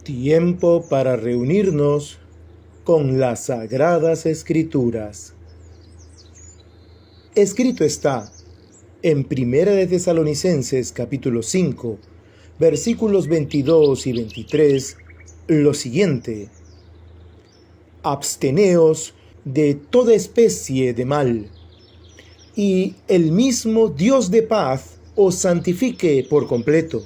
Tiempo para reunirnos con las Sagradas Escrituras. Escrito está en Primera de Tesalonicenses capítulo 5, versículos 22 y 23, lo siguiente: Absteneos de toda especie de mal, y el mismo Dios de paz os santifique por completo,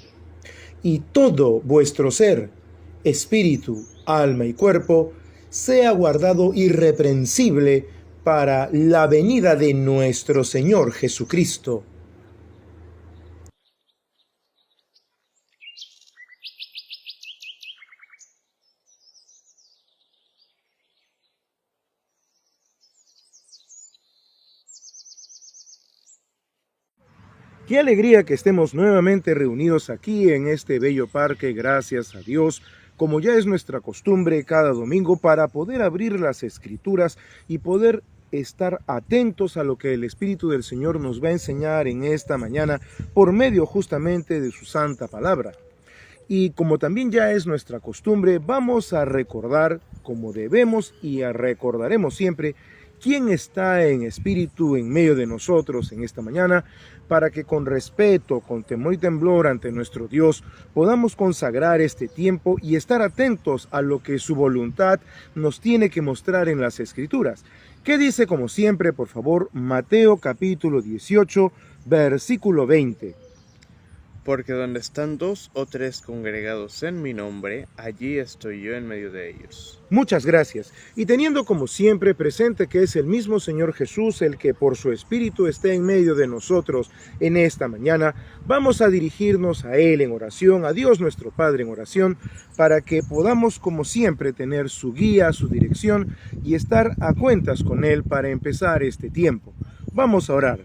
y todo vuestro ser, espíritu, alma y cuerpo, sea guardado irreprensible para la venida de nuestro Señor Jesucristo. Qué alegría que estemos nuevamente reunidos aquí en este bello parque, gracias a Dios, como ya es nuestra costumbre cada domingo, para poder abrir las Escrituras y poder estar atentos a lo que el Espíritu del Señor nos va a enseñar en esta mañana por medio justamente de su santa palabra. Y como también ya es nuestra costumbre, vamos a recordar, como debemos y recordaremos siempre, quién está en espíritu en medio de nosotros en esta mañana, para que con respeto, con temor y temblor ante nuestro Dios, podamos consagrar este tiempo y estar atentos a lo que su voluntad nos tiene que mostrar en las Escrituras. ¿Qué dice, como siempre, por favor, Mateo capítulo 18, versículo 20? Porque donde están 2 o 3 congregados en mi nombre, allí estoy yo en medio de ellos. Muchas gracias. Y teniendo como siempre presente que es el mismo Señor Jesús el que por su Espíritu está en medio de nosotros en esta mañana, vamos a dirigirnos a Él en oración, a Dios nuestro Padre en oración, para que podamos como siempre tener su guía, su dirección y estar a cuentas con Él para empezar este tiempo. Vamos a orar.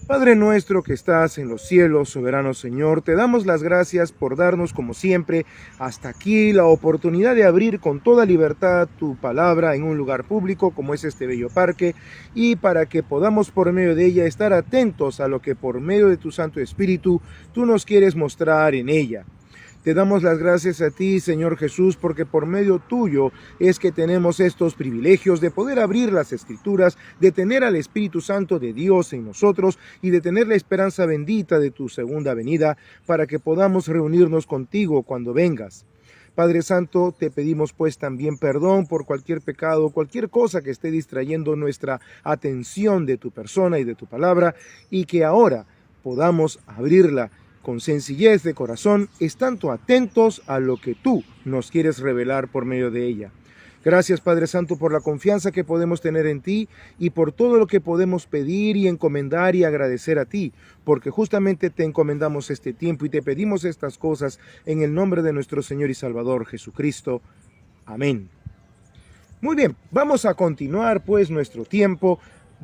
Padre nuestro que estás en los cielos, soberano Señor, te damos las gracias por darnos como siempre hasta aquí la oportunidad de abrir con toda libertad tu palabra en un lugar público como es este bello parque, y para que podamos por medio de ella estar atentos a lo que por medio de tu Santo Espíritu tú nos quieres mostrar en ella. Te damos las gracias a ti, Señor Jesús, porque por medio tuyo es que tenemos estos privilegios de poder abrir las Escrituras, de tener al Espíritu Santo de Dios en nosotros y de tener la esperanza bendita de tu segunda venida para que podamos reunirnos contigo cuando vengas. Padre Santo, te pedimos pues también perdón por cualquier pecado, cualquier cosa que esté distrayendo nuestra atención de tu persona y de tu palabra, y que ahora podamos abrirla con sencillez de corazón, estando atentos a lo que tú nos quieres revelar por medio de ella. Gracias, Padre Santo, por la confianza que podemos tener en ti y por todo lo que podemos pedir y encomendar y agradecer a ti, porque justamente te encomendamos este tiempo y te pedimos estas cosas en el nombre de nuestro Señor y Salvador Jesucristo. Amén. Muy bien, vamos a continuar pues nuestro tiempo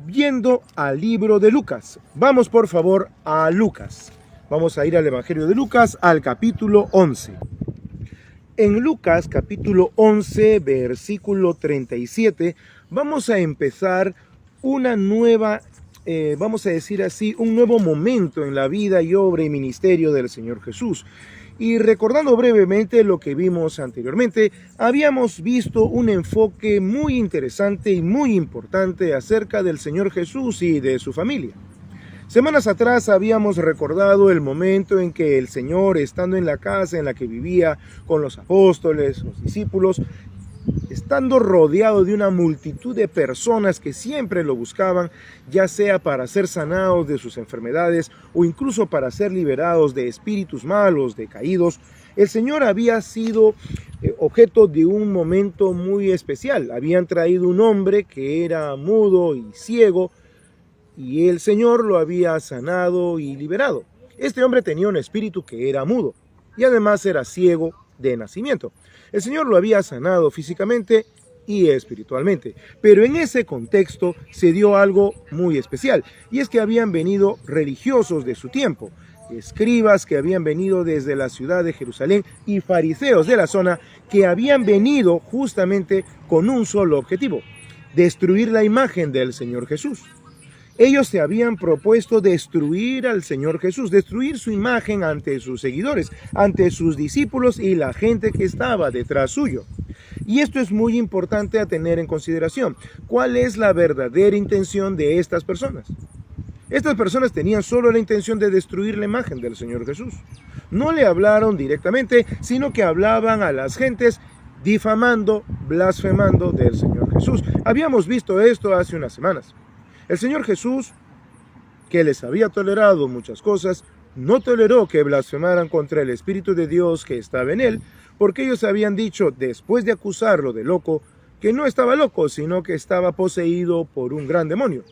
viendo al libro de Lucas. Vamos por favor a Lucas. Vamos a ir al Evangelio de Lucas, al capítulo 11. En Lucas, capítulo 11, versículo 37, vamos a empezar una nueva, vamos a decir así, un nuevo momento en la vida y obra y ministerio del Señor Jesús. Y recordando brevemente lo que vimos anteriormente, habíamos visto un enfoque muy interesante y muy importante acerca del Señor Jesús y de su familia. Semanas atrás habíamos recordado el momento en que el Señor, estando en la casa en la que vivía con los apóstoles, los discípulos, estando rodeado de una multitud de personas que siempre lo buscaban, ya sea para ser sanados de sus enfermedades o incluso para ser liberados de espíritus malos, decaídos, el Señor había sido objeto de un momento muy especial. Habían traído un hombre que era mudo y ciego, y el Señor lo había sanado y liberado. Este hombre tenía un espíritu que era mudo y además era ciego de nacimiento. El Señor lo había sanado físicamente y espiritualmente, pero en ese contexto se dio algo muy especial, y es que habían venido religiosos de su tiempo, escribas que habían venido desde la ciudad de Jerusalén y fariseos de la zona que habían venido justamente con un solo objetivo: destruir la imagen del Señor Jesús. Ellos se habían propuesto destruir al Señor Jesús, destruir su imagen ante sus seguidores, ante sus discípulos y la gente que estaba detrás suyo. Y esto es muy importante a tener en consideración. ¿Cuál es la verdadera intención de estas personas? Estas personas tenían solo la intención de destruir la imagen del Señor Jesús. No le hablaron directamente, sino que hablaban a las gentes difamando, blasfemando del Señor Jesús. Habíamos visto esto hace unas semanas. El Señor Jesús, que les había tolerado muchas cosas, no toleró que blasfemaran contra el Espíritu de Dios que estaba en él, porque ellos habían dicho, después de acusarlo de loco, que no estaba loco, sino que estaba poseído por un gran demonio,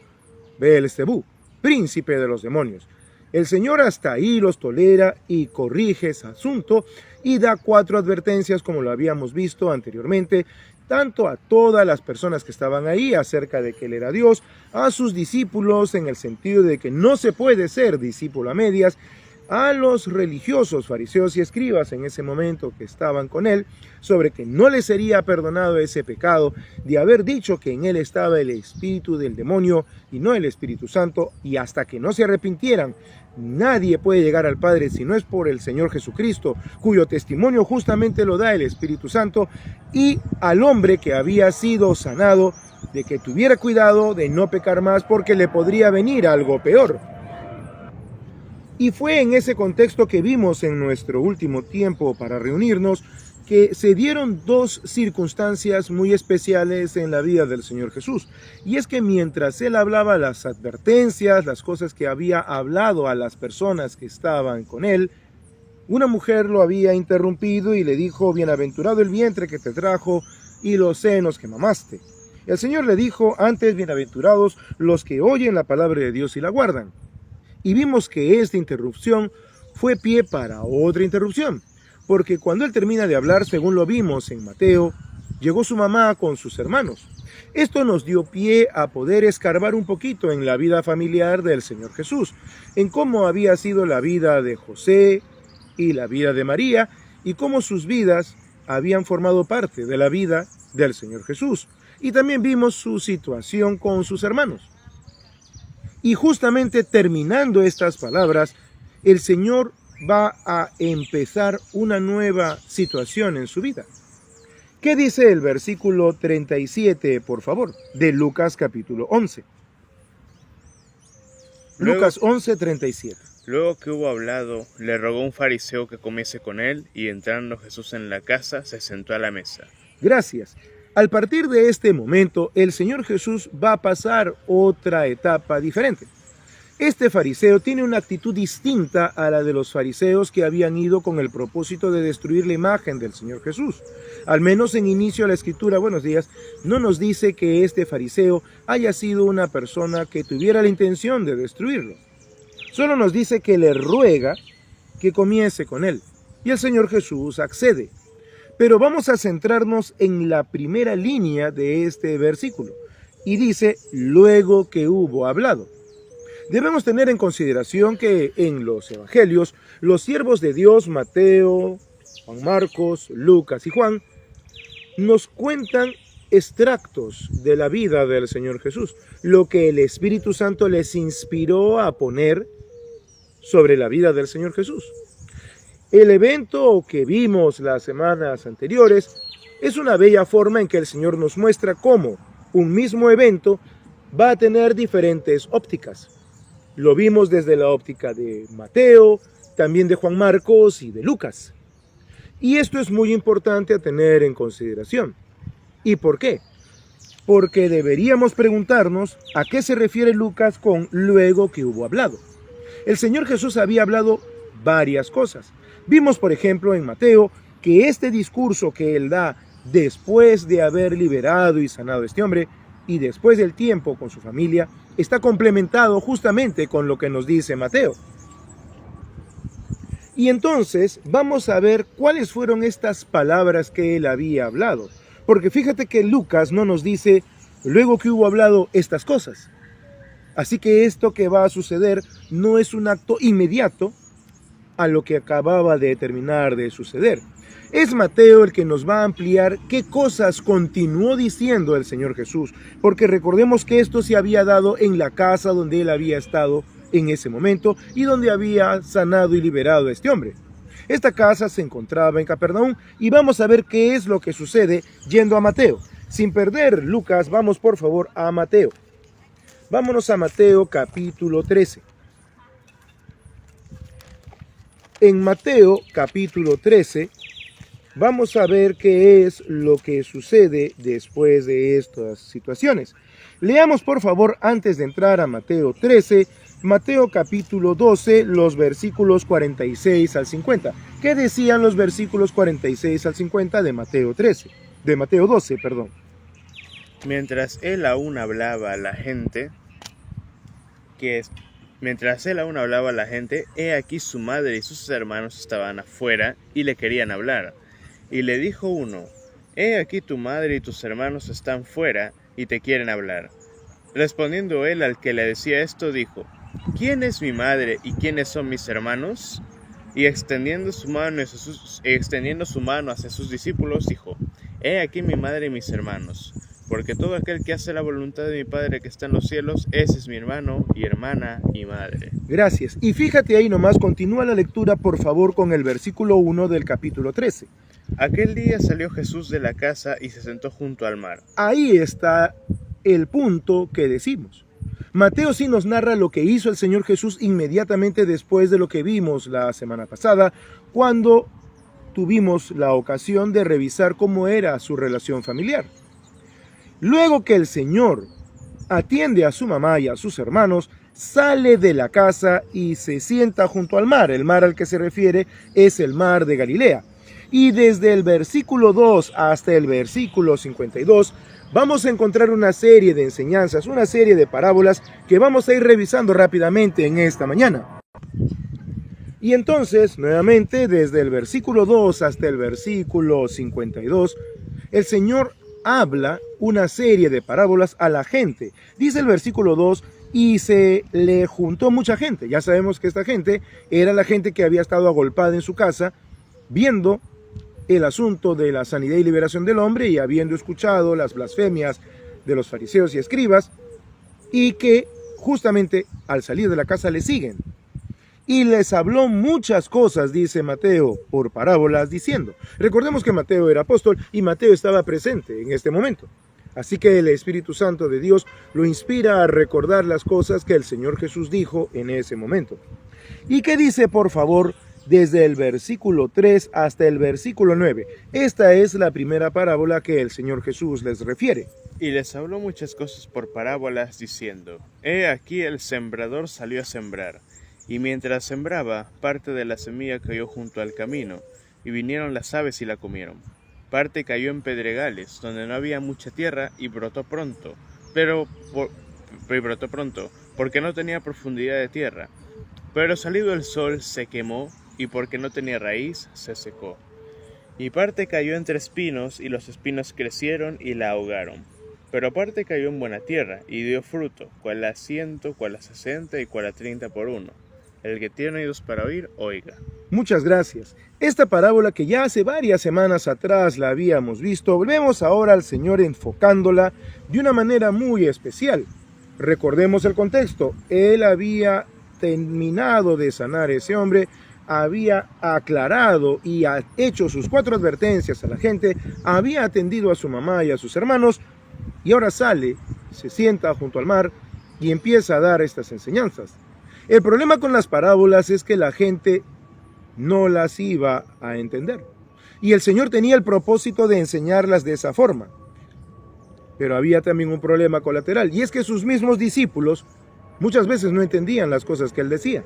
Beelzebú, príncipe de los demonios. El Señor hasta ahí los tolera y corrige ese asunto y da 4 advertencias, como lo habíamos visto anteriormente, tanto a todas las personas que estaban ahí acerca de que Él era Dios, a sus discípulos en el sentido de que no se puede ser discípulo a medias, a los religiosos, fariseos y escribas en ese momento que estaban con Él, sobre que no les sería perdonado ese pecado de haber dicho que en Él estaba el espíritu del demonio y no el Espíritu Santo, y hasta que no se arrepintieran, nadie puede llegar al Padre si no es por el Señor Jesucristo, cuyo testimonio justamente lo da el Espíritu Santo, y al hombre que había sido sanado, de que tuviera cuidado de no pecar más porque le podría venir algo peor. Y fue en ese contexto que vimos en nuestro último tiempo para reunirnos que se dieron 2 circunstancias muy especiales en la vida del Señor Jesús. Y es que mientras Él hablaba las advertencias, las cosas que había hablado a las personas que estaban con Él, una mujer lo había interrumpido y le dijo, bienaventurado el vientre que te trajo y los senos que mamaste. El Señor le dijo, antes bienaventurados los que oyen la palabra de Dios y la guardan. Y vimos que esta interrupción fue pie para otra interrupción, porque cuando Él termina de hablar, según lo vimos en Mateo, llegó su mamá con sus hermanos. Esto nos dio pie a poder escarbar un poquito en la vida familiar del Señor Jesús, en cómo había sido la vida de José y la vida de María, y cómo sus vidas habían formado parte de la vida del Señor Jesús. Y también vimos su situación con sus hermanos. Y justamente terminando estas palabras, el Señor va a empezar una nueva situación en su vida. ¿Qué dice el versículo 37, por favor, de Lucas capítulo 11? Lucas 11, 37. Luego que hubo hablado, le rogó un fariseo que comiese con él, y entrando Jesús en la casa, se sentó a la mesa. Gracias. Al partir de este momento, el Señor Jesús va a pasar otra etapa diferente. Este fariseo tiene una actitud distinta a la de los fariseos que habían ido con el propósito de destruir la imagen del Señor Jesús. Al menos en inicio de la escritura, buenos días, no nos dice que este fariseo haya sido una persona que tuviera la intención de destruirlo. Solo nos dice que le ruega que comience con él. Y el Señor Jesús accede. Pero vamos a centrarnos en la primera línea de este versículo. Y dice, luego que hubo hablado. Debemos tener en consideración que en los evangelios, los siervos de Dios, Mateo, Juan Marcos, Lucas y Juan, nos cuentan extractos de la vida del Señor Jesús, lo que el Espíritu Santo les inspiró a poner sobre la vida del Señor Jesús. El evento que vimos las semanas anteriores es una bella forma en que el Señor nos muestra cómo un mismo evento va a tener diferentes ópticas. Lo vimos desde la óptica de Mateo, también de Juan Marcos y de Lucas. Y esto es muy importante a tener en consideración. ¿Y por qué? Porque deberíamos preguntarnos a qué se refiere Lucas con luego que hubo hablado. El Señor Jesús había hablado varias cosas. Vimos, por ejemplo, en Mateo, que este discurso que Él da después de haber liberado y sanado a este hombre, y después del tiempo con su familia, está complementado justamente con lo que nos dice Mateo. Y entonces vamos a ver cuáles fueron estas palabras que Él había hablado. Porque fíjate que Lucas no nos dice, luego que hubo hablado estas cosas. Así que esto que va a suceder no es un acto inmediato a lo que acababa de terminar de suceder. Es Mateo el que nos va a ampliar qué cosas continuó diciendo el Señor Jesús, porque recordemos que esto se había dado en la casa donde él había estado en ese momento y donde había sanado y liberado a este hombre. Esta casa se encontraba en Capernaum y vamos a ver qué es lo que sucede yendo a Mateo. Sin perder Lucas, vamos por favor a Mateo. Vámonos a Mateo capítulo 13. En Mateo capítulo 13 vamos a ver qué es lo que sucede después de estas situaciones. Leamos por favor antes de entrar a Mateo 13, Mateo capítulo 12, los versículos 46 al 50. ¿Qué decían los versículos 46 al 50 de Mateo 13? De Mateo 12, perdón. Mientras él aún hablaba a la gente, he aquí su madre y sus hermanos estaban afuera y le querían hablar. Y le dijo uno, he aquí tu madre y tus hermanos están fuera y te quieren hablar. Respondiendo él al que le decía esto, dijo, ¿quién es mi madre y quiénes son mis hermanos? Y extendiendo su mano hacia sus discípulos, dijo, he aquí mi madre y mis hermanos. Porque todo aquel que hace la voluntad de mi Padre que está en los cielos, ese es mi hermano y hermana y madre. Gracias. Y fíjate ahí nomás, continúa la lectura por favor con el versículo 1 del capítulo 13. Aquel día salió Jesús de la casa y se sentó junto al mar. Ahí está el punto que decimos. Mateo sí nos narra lo que hizo el Señor Jesús inmediatamente después de lo que vimos la semana pasada, cuando tuvimos la ocasión de revisar cómo era su relación familiar. Luego que el Señor atiende a su mamá y a sus hermanos, sale de la casa y se sienta junto al mar. El mar al que se refiere es el mar de Galilea. Y desde el versículo 2 hasta el versículo 52 vamos a encontrar una serie de enseñanzas, una serie de parábolas que vamos a ir revisando rápidamente en esta mañana. Y entonces, nuevamente, desde el versículo 2 hasta el versículo 52, el Señor habla una serie de parábolas a la gente. Dice el versículo 2, y se le juntó mucha gente. Ya sabemos que esta gente era la gente que había estado agolpada en su casa, viendo el asunto de la sanidad y liberación del hombre y habiendo escuchado las blasfemias de los fariseos y escribas, y que justamente al salir de la casa le siguen. Y les habló muchas cosas, dice Mateo, por parábolas, diciendo. Recordemos que Mateo era apóstol y Mateo estaba presente en este momento. Así que el Espíritu Santo de Dios lo inspira a recordar las cosas que el Señor Jesús dijo en ese momento. ¿Y qué dice, por favor, desde el versículo 3 hasta el versículo 9? Esta es la primera parábola que el Señor Jesús les refiere. Y les habló muchas cosas por parábolas, diciendo, he aquí el sembrador salió a sembrar. Y mientras sembraba, parte de la semilla cayó junto al camino, y vinieron las aves y la comieron. Parte cayó en pedregales, donde no había mucha tierra, y brotó pronto, porque no tenía profundidad de tierra. Pero salido el sol se quemó, y porque no tenía raíz, se secó. Y parte cayó entre espinos, y los espinos crecieron y la ahogaron. Pero parte cayó en buena tierra, y dio fruto, cual a 100, cual a 60 y cual a 30 por uno. El que tiene oídos para oír, oiga. Muchas gracias. Esta parábola que ya hace varias semanas atrás la habíamos visto, volvemos ahora al Señor enfocándola de una manera muy especial. Recordemos el contexto. Él había terminado de sanar a ese hombre, había aclarado y hecho sus 4 advertencias a la gente, había atendido a su mamá y a sus hermanos, y ahora sale, se sienta junto al mar y empieza a dar estas enseñanzas. El problema con las parábolas es que la gente no las iba a entender. Y el Señor tenía el propósito de enseñarlas de esa forma. Pero había también un problema colateral, y es que sus mismos discípulos muchas veces no entendían las cosas que Él decía.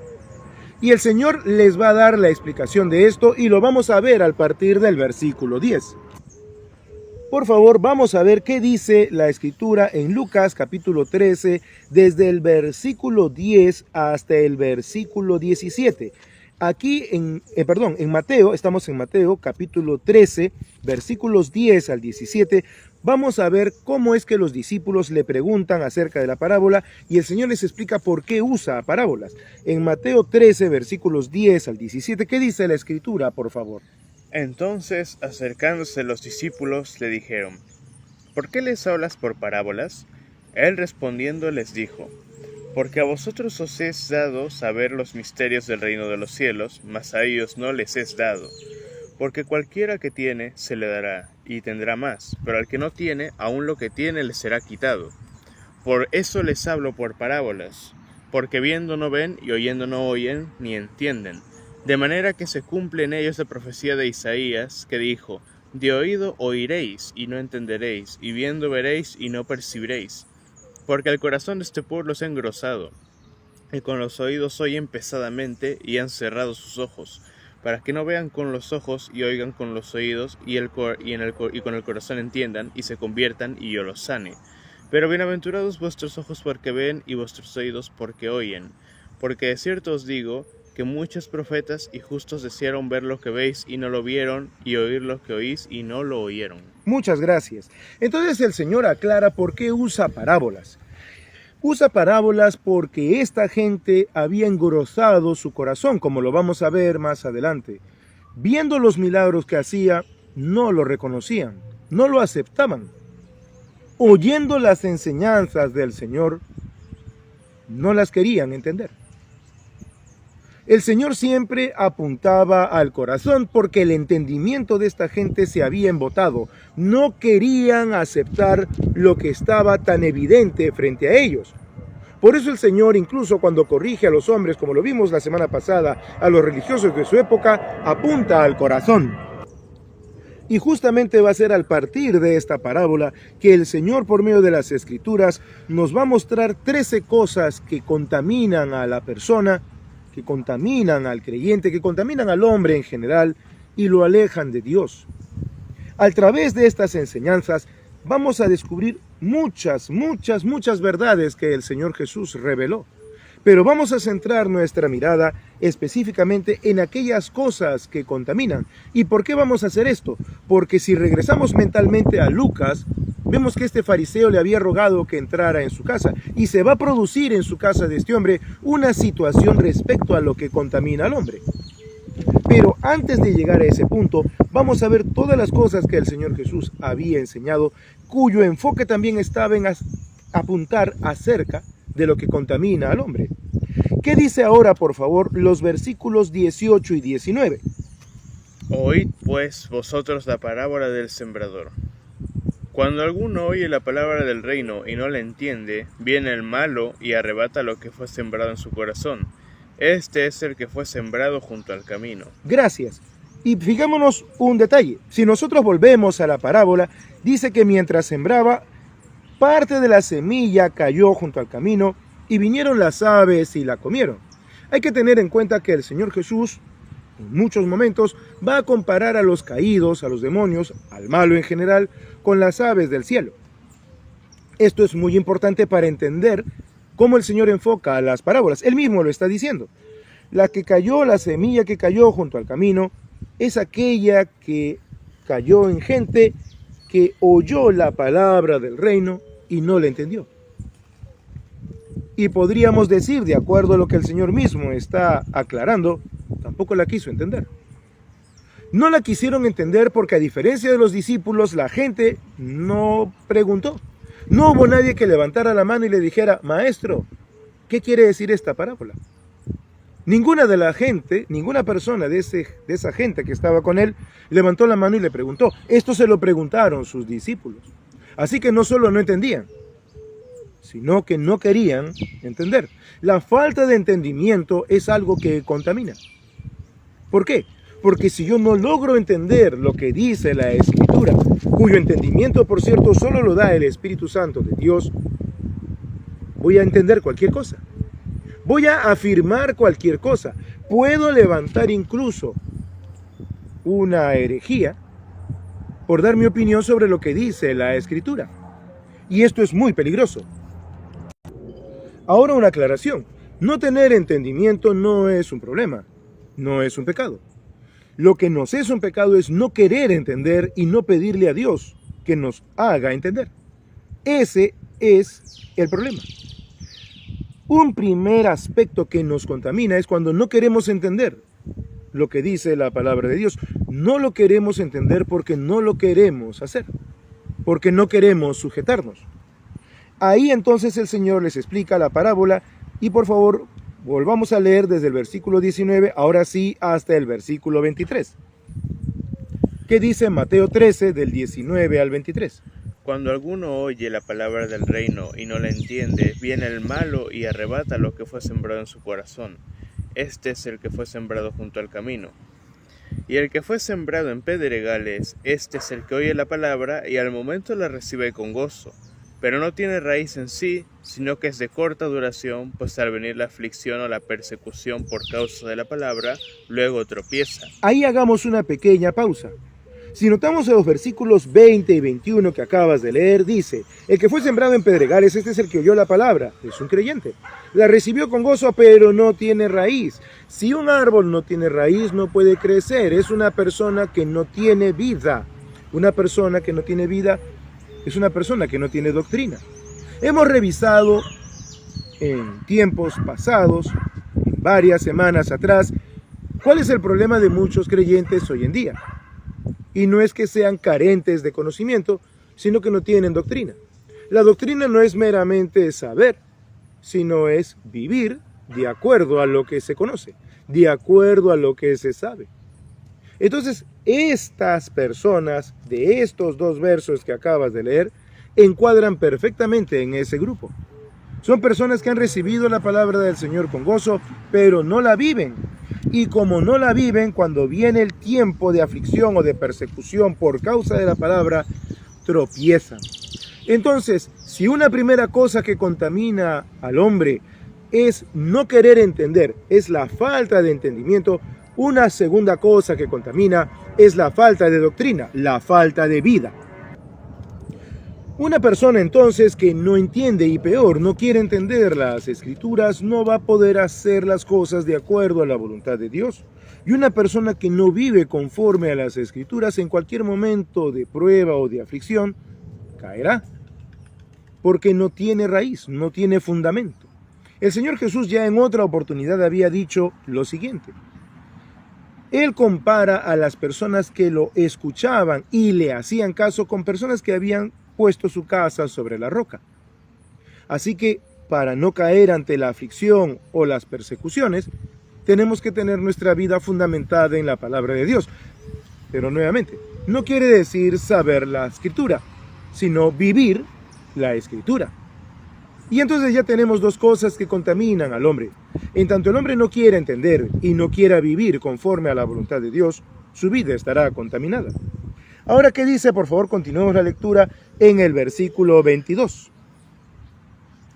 Y el Señor les va a dar la explicación de esto, y lo vamos a ver al partir del versículo 10. Por favor, vamos a ver qué dice la Escritura en Lucas capítulo 13, desde el versículo 10 hasta el versículo 17. Aquí en Mateo, estamos en Mateo capítulo 13, versículos 10 al 17, vamos a ver cómo es que los discípulos le preguntan acerca de la parábola y el Señor les explica por qué usa parábolas. En Mateo 13, versículos 10 al 17, ¿qué dice la Escritura, por favor? Entonces, acercándose los discípulos, le dijeron: ¿Por qué les hablas por parábolas? Él respondiendo les dijo: Porque a vosotros os es dado saber los misterios del reino de los cielos, mas a ellos no les es dado. Porque cualquiera que tiene, se le dará, y tendrá más, pero al que no tiene, aun lo que tiene le será quitado. Por eso les hablo por parábolas, porque viendo no ven, y oyendo no oyen, ni entienden. De manera que se cumple en ellos la profecía de Isaías, que dijo: De oído oiréis, y no entenderéis, y viendo veréis, y no percibiréis. Porque el corazón de este pueblo se ha engrosado, y con los oídos oyen pesadamente, y han cerrado sus ojos, para que no vean con los ojos, y oigan con los oídos, y con el corazón entiendan, y se conviertan, y yo los sane. Pero bienaventurados vuestros ojos porque ven, y vuestros oídos porque oyen. Porque de cierto os digo, que muchos profetas y justos desearon ver lo que veis y no lo vieron, y oír lo que oís y no lo oyeron. Muchas gracias. Entonces el Señor aclara por qué usa parábolas. Usa parábolas porque esta gente había engrosado su corazón, como lo vamos a ver más adelante. Viendo los milagros que hacía, no lo reconocían, no lo aceptaban. Oyendo las enseñanzas del Señor, no las querían entender. El Señor siempre apuntaba al corazón porque el entendimiento de esta gente se había embotado. No querían aceptar lo que estaba tan evidente frente a ellos. Por eso el Señor, incluso cuando corrige a los hombres, como lo vimos la semana pasada, a los religiosos de su época, apunta al corazón. Y justamente va a ser al partir de esta parábola que el Señor, por medio de las Escrituras, nos va a mostrar 13 cosas que contaminan a la persona, que contaminan al creyente, que contaminan al hombre en general y lo alejan de Dios. A través de estas enseñanzas vamos a descubrir muchas verdades que el Señor Jesús reveló. Pero vamos a centrar nuestra mirada específicamente en aquellas cosas que contaminan. ¿Y por qué vamos a hacer esto? Porque si regresamos mentalmente a Lucas, vemos que este fariseo le había rogado que entrara en su casa y se va a producir en su casa de este hombre una situación respecto a lo que contamina al hombre. Pero antes de llegar a ese punto, vamos a ver todas las cosas que el Señor Jesús había enseñado, cuyo enfoque también estaba en apuntar acerca de lo que contamina al hombre. ¿Qué dice ahora, por favor, los versículos 18 y 19? Oíd pues vosotros la parábola del sembrador. Cuando alguno oye la palabra del reino y no la entiende, viene el malo y arrebata lo que fue sembrado en su corazón. Este es el que fue sembrado junto al camino. Gracias. Y fijámonos un detalle. Si nosotros volvemos a la parábola, dice que mientras sembraba, parte de la semilla cayó junto al camino y vinieron las aves y la comieron. Hay que tener en cuenta que el Señor Jesús, en muchos momentos, va a comparar a los caídos, a los demonios, al malo en general, con las aves del cielo. Esto es muy importante para entender cómo el Señor enfoca a las parábolas. Él mismo lo está diciendo. La semilla que cayó junto al camino, es aquella que cayó en gente que oyó la palabra del reino y no la entendió. Y podríamos decir, de acuerdo a lo que el Señor mismo está aclarando, tampoco la quiso entender. No la quisieron entender porque, a diferencia de los discípulos, la gente no preguntó. No hubo nadie que levantara la mano y le dijera: maestro, ¿qué quiere decir esta parábola? Ninguna persona de esa gente que estaba con él levantó la mano y le preguntó. Esto se lo preguntaron sus discípulos. Así que no solo no entendían, sino que no querían entender. La falta de entendimiento es algo que contamina. ¿Por qué? Porque si yo no logro entender lo que dice la Escritura, cuyo entendimiento, por cierto, solo lo da el Espíritu Santo de Dios, voy a entender cualquier cosa. Voy a afirmar cualquier cosa. Puedo levantar incluso una herejía por dar mi opinión sobre lo que dice la Escritura. Y esto es muy peligroso. Ahora una aclaración. No tener entendimiento no es un problema, no es un pecado. Lo que nos es un pecado es no querer entender y no pedirle a Dios que nos haga entender. Ese es el problema. Un primer aspecto que nos contamina es cuando no queremos entender. lo que dice la palabra de Dios. No lo queremos entender porque no lo queremos hacer, porque no queremos sujetarnos. Ahí entonces el Señor les explica la parábola y por favor volvamos a leer desde el versículo 19, ahora sí, hasta el versículo 23. ¿Qué dice Mateo 13 del 19 al 23? Cuando alguno oye la palabra del reino y no la entiende, viene el malo y arrebata lo que fue sembrado en su corazón. Este es el que fue sembrado junto al camino. Y el que fue sembrado en pedregales, este es el que oye la palabra y al momento la recibe con gozo, pero no tiene raíz en sí, sino que es de corta duración, pues al venir la aflicción o la persecución por causa de la palabra, luego tropieza. Ahí hagamos una pequeña pausa. Si notamos en los versículos 20 y 21 que acabas de leer, dice, el que fue sembrado en pedregales, este es el que oyó la palabra, es un creyente. La recibió con gozo, pero no tiene raíz. Si un árbol no tiene raíz, no puede crecer. Es una persona que no tiene vida. Una persona que no tiene vida es una persona que no tiene doctrina. Hemos revisado en tiempos pasados, en varias semanas atrás, cuál es el problema de muchos creyentes hoy en día. Y no es que sean carentes de conocimiento, sino que no tienen doctrina. La doctrina no es meramente saber, sino es vivir de acuerdo a lo que se conoce, de acuerdo a lo que se sabe. Entonces, estas personas de estos dos versos que acabas de leer encuadran perfectamente en ese grupo. Son personas que han recibido la palabra del Señor con gozo, pero no la viven. Y como no la viven, cuando viene el tiempo de aflicción o de persecución por causa de la palabra, tropiezan. Entonces, si una primera cosa que contamina al hombre es no querer entender, es la falta de entendimiento, una segunda cosa que contamina es la falta de doctrina, la falta de vida. Una persona entonces que no entiende y peor, no quiere entender las escrituras, no va a poder hacer las cosas de acuerdo a la voluntad de Dios. Y una persona que no vive conforme a las escrituras en cualquier momento de prueba o de aflicción, caerá. Porque no tiene raíz, no tiene fundamento. El Señor Jesús ya en otra oportunidad había dicho lo siguiente. Él compara a las personas que lo escuchaban y le hacían caso con personas que habían puesto su casa sobre la roca. Así que, para no caer ante la aflicción o las persecuciones, tenemos que tener nuestra vida fundamentada en la palabra de Dios. Pero nuevamente, no quiere decir saber la escritura, sino vivir la escritura. Y entonces ya tenemos dos cosas que contaminan al hombre. En tanto el hombre no quiera entender y no quiera vivir conforme a la voluntad de Dios, su vida estará contaminada. Ahora, ¿qué dice? Por favor, continuemos la lectura en el versículo 22.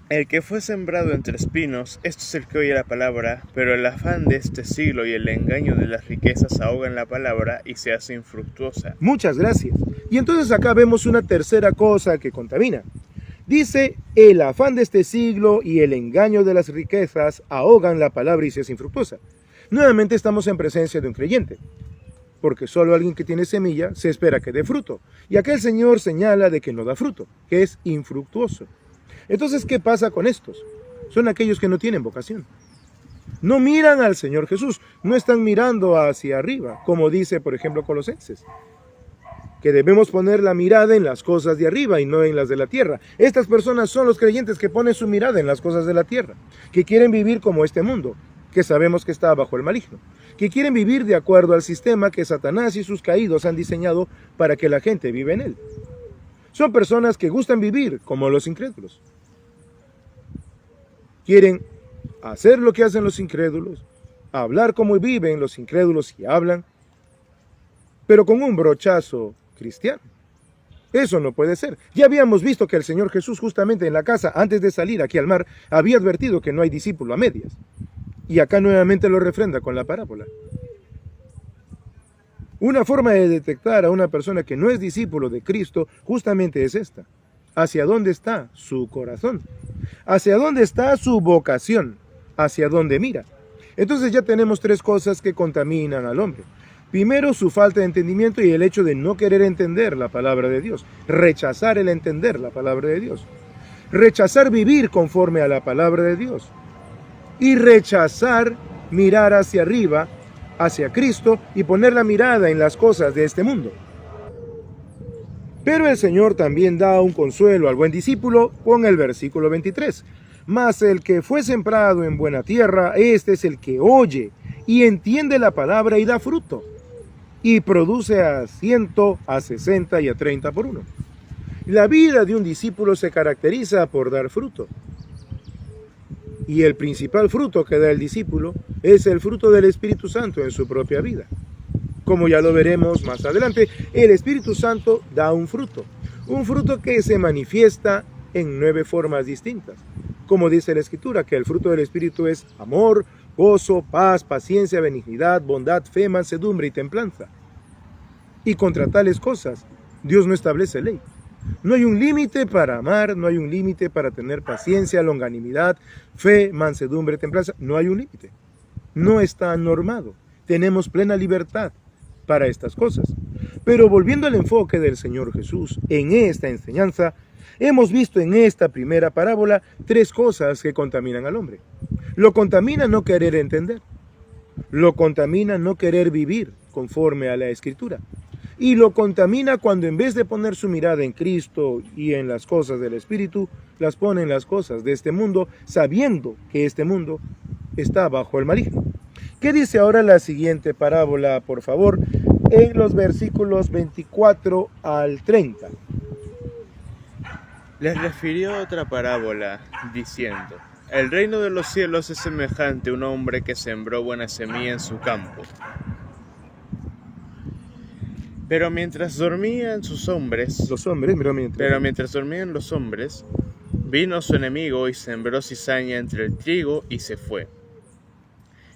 El que fue sembrado entre espinos, esto es el que oye la palabra, pero el afán de este siglo y el engaño de las riquezas ahogan la palabra y se hace infructuosa. Muchas gracias. Y entonces acá vemos una tercera cosa que contamina. Dice, el afán de este siglo y el engaño de las riquezas ahogan la palabra y se hace infructuosa. Nuevamente estamos en presencia de un creyente, porque solo alguien que tiene semilla se espera que dé fruto. Y acá el Señor señala de que no da fruto, que es infructuoso. Entonces, ¿qué pasa con estos? Son aquellos que no tienen vocación. No miran al Señor Jesús, no están mirando hacia arriba, como dice, por ejemplo, Colosenses, que debemos poner la mirada en las cosas de arriba y no en las de la tierra. Estas personas son los creyentes que ponen su mirada en las cosas de la tierra, que quieren vivir como este mundo, que sabemos que está bajo el maligno, que quieren vivir de acuerdo al sistema que Satanás y sus caídos han diseñado para que la gente viva en él. Son personas que gustan vivir como los incrédulos. Quieren hacer lo que hacen los incrédulos, hablar como viven los incrédulos y hablan, pero con un brochazo cristiano. Eso no puede ser. Ya habíamos visto que el Señor Jesús justamente en la casa, antes de salir aquí al mar, había advertido que no hay discípulo a medias. Y acá nuevamente lo refrenda con la parábola. Una forma de detectar a una persona que no es discípulo de Cristo justamente es esta. ¿Hacia dónde está su corazón? ¿Hacia dónde está su vocación? ¿Hacia dónde mira? Entonces ya tenemos tres cosas que contaminan al hombre. Primero, su falta de entendimiento y el hecho de no querer entender la palabra de Dios. Rechazar el entender la palabra de Dios. Rechazar vivir conforme a la palabra de Dios. Y rechazar mirar hacia arriba hacia Cristo y poner la mirada en las cosas de este mundo. Pero el Señor también da un consuelo al buen discípulo con el versículo 23. Mas el que fue sembrado en buena tierra, este es el que oye y entiende la palabra y da fruto, y produce a 100, a 60 y a 30 por uno. La vida de un discípulo se caracteriza por dar fruto. Y el principal fruto que da el discípulo es el fruto del Espíritu Santo en su propia vida. Como ya lo veremos más adelante, el Espíritu Santo da un fruto que se manifiesta en 9 formas distintas. Como dice la Escritura, que el fruto del Espíritu es amor, gozo, paz, paciencia, benignidad, bondad, fe, mansedumbre y templanza. Y contra tales cosas, Dios no establece ley. No hay un límite para amar, no hay un límite para tener paciencia, longanimidad, fe, mansedumbre, templanza. No hay un límite. No está normado. Tenemos plena libertad para estas cosas. Pero volviendo al enfoque del Señor Jesús en esta enseñanza, hemos visto en esta primera parábola 3 cosas que contaminan al hombre. Lo contamina no querer entender. Lo contamina no querer vivir conforme a la Escritura. Y lo contamina cuando en vez de poner su mirada en Cristo y en las cosas del Espíritu, las pone en las cosas de este mundo, sabiendo que este mundo está bajo el maligno. ¿Qué dice ahora la siguiente parábola, por favor? En los versículos 24 al 30. Les refirió otra parábola, diciendo: el reino de los cielos es semejante a un hombre que sembró buena semilla en su campo. Pero mientras dormían los hombres, vino su enemigo y sembró cizaña entre el trigo y se fue.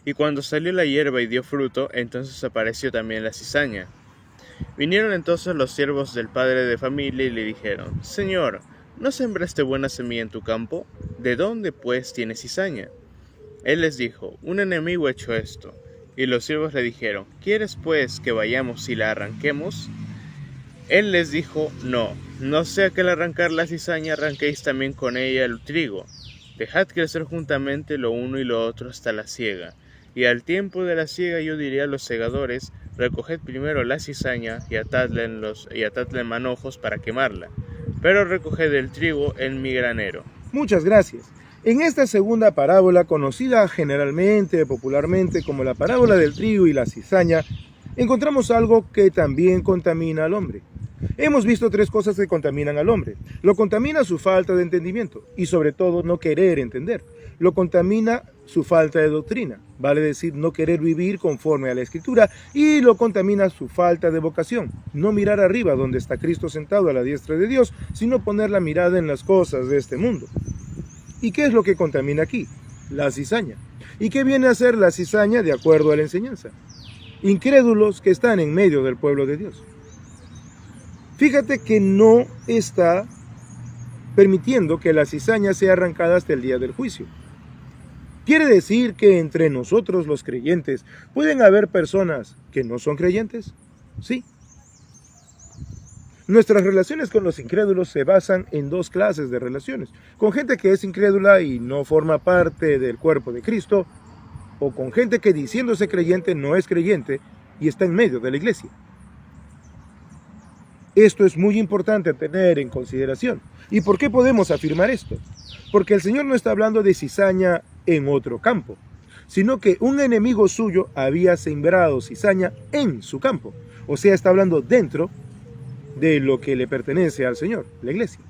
Y cuando salió la hierba y dio fruto, entonces apareció también la cizaña. Vinieron entonces los siervos del padre de familia y le dijeron: Señor, ¿no sembraste buena semilla en tu campo? ¿De dónde pues tiene cizaña? Él les dijo: un enemigo ha hecho esto. Y los siervos le dijeron: ¿quieres pues que vayamos y la arranquemos? Él les dijo: no sea que al arrancar la cizaña arranquéis también con ella el trigo. Dejad crecer juntamente lo uno y lo otro hasta la siega. Y al tiempo de la siega yo diré a los segadores: recoged primero la cizaña y atadla en manojos para quemarla, pero recoged el trigo en mi granero. Muchas gracias. En esta segunda parábola, conocida generalmente, popularmente como la parábola del trigo y la cizaña, encontramos algo que también contamina al hombre. Hemos visto 3 cosas que contaminan al hombre. Lo contamina su falta de entendimiento y sobre todo no querer entender. Lo contamina su falta de doctrina, vale decir no querer vivir conforme a la Escritura, y lo contamina su falta de vocación, no mirar arriba donde está Cristo sentado a la diestra de Dios, sino poner la mirada en las cosas de este mundo. ¿Y qué es lo que contamina aquí? La cizaña. ¿Y qué viene a ser la cizaña de acuerdo a la enseñanza? Incrédulos que están en medio del pueblo de Dios. Fíjate que no está permitiendo que la cizaña sea arrancada hasta el día del juicio. ¿Quiere decir que entre nosotros los creyentes pueden haber personas que no son creyentes? Sí. Nuestras relaciones con los incrédulos se basan en 2 clases de relaciones: con gente que es incrédula y no forma parte del cuerpo de Cristo, o con gente que diciéndose creyente no es creyente y está en medio de la iglesia. Esto es muy importante tener en consideración. ¿Y por qué podemos afirmar esto? Porque el Señor no está hablando de cizaña en otro campo, sino que un enemigo suyo había sembrado cizaña en su campo. O sea, está hablando dentro de lo que le pertenece al Señor, la iglesia.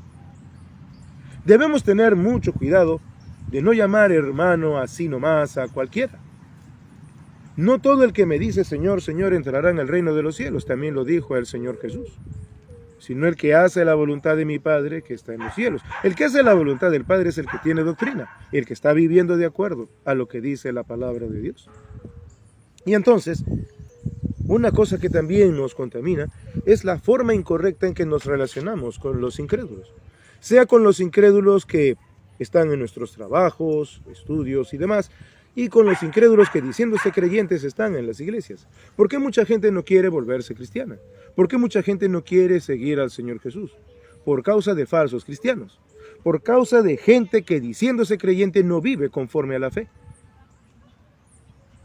Debemos tener mucho cuidado de no llamar hermano así nomás a cualquiera. No todo el que me dice Señor, Señor entrará en el reino de los cielos, también lo dijo el Señor Jesús, sino el que hace la voluntad de mi Padre que está en los cielos. El que hace la voluntad del Padre es el que tiene doctrina, el que está viviendo de acuerdo a lo que dice la palabra de Dios. Y entonces, una cosa que también nos contamina es la forma incorrecta en que nos relacionamos con los incrédulos. Sea con los incrédulos que están en nuestros trabajos, estudios y demás, y con los incrédulos que diciéndose creyentes están en las iglesias. ¿Por qué mucha gente no quiere volverse cristiana? ¿Por qué mucha gente no quiere seguir al Señor Jesús? Por causa de falsos cristianos. Por causa de gente que diciéndose creyente no vive conforme a la fe.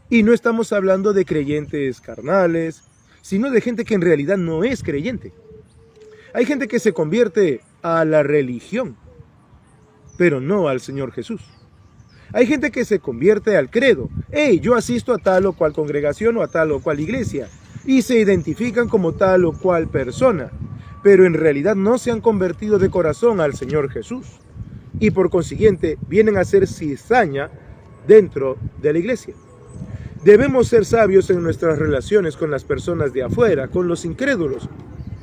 Y no estamos hablando de creyentes carnales, sino de gente que en realidad no es creyente. Hay gente que se convierte a la religión, pero no al Señor Jesús. Hay gente que se convierte al credo. Hey, yo asisto a tal o cual congregación o a tal o cual iglesia. Y se identifican como tal o cual persona. Pero en realidad no se han convertido de corazón al Señor Jesús. Y por consiguiente vienen a ser cizaña dentro de la iglesia. Debemos ser sabios en nuestras relaciones con las personas de afuera, con los incrédulos.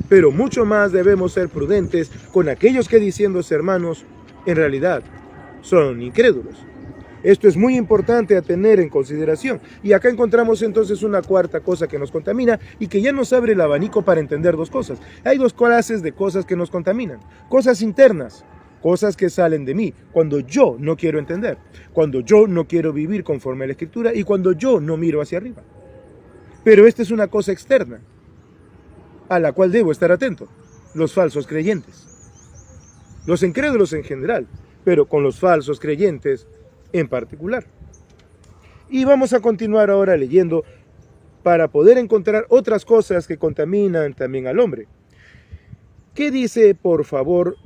Pero mucho más debemos ser prudentes con aquellos que diciéndose hermanos, en realidad son incrédulos. Esto es muy importante a tener en consideración. Y acá encontramos entonces una cuarta cosa que nos contamina y que ya nos abre el abanico para entender dos cosas. Hay dos clases de cosas que nos contaminan. Cosas internas, cosas que salen de mí, cuando yo no quiero entender, cuando yo no quiero vivir conforme a la Escritura y cuando yo no miro hacia arriba. Pero esta es una cosa externa, a la cual debo estar atento. Los falsos creyentes. Los incrédulos en general, pero con los falsos creyentes en particular. Y vamos a continuar ahora leyendo para poder encontrar otras cosas que contaminan también al hombre. ¿Qué dice, por favor,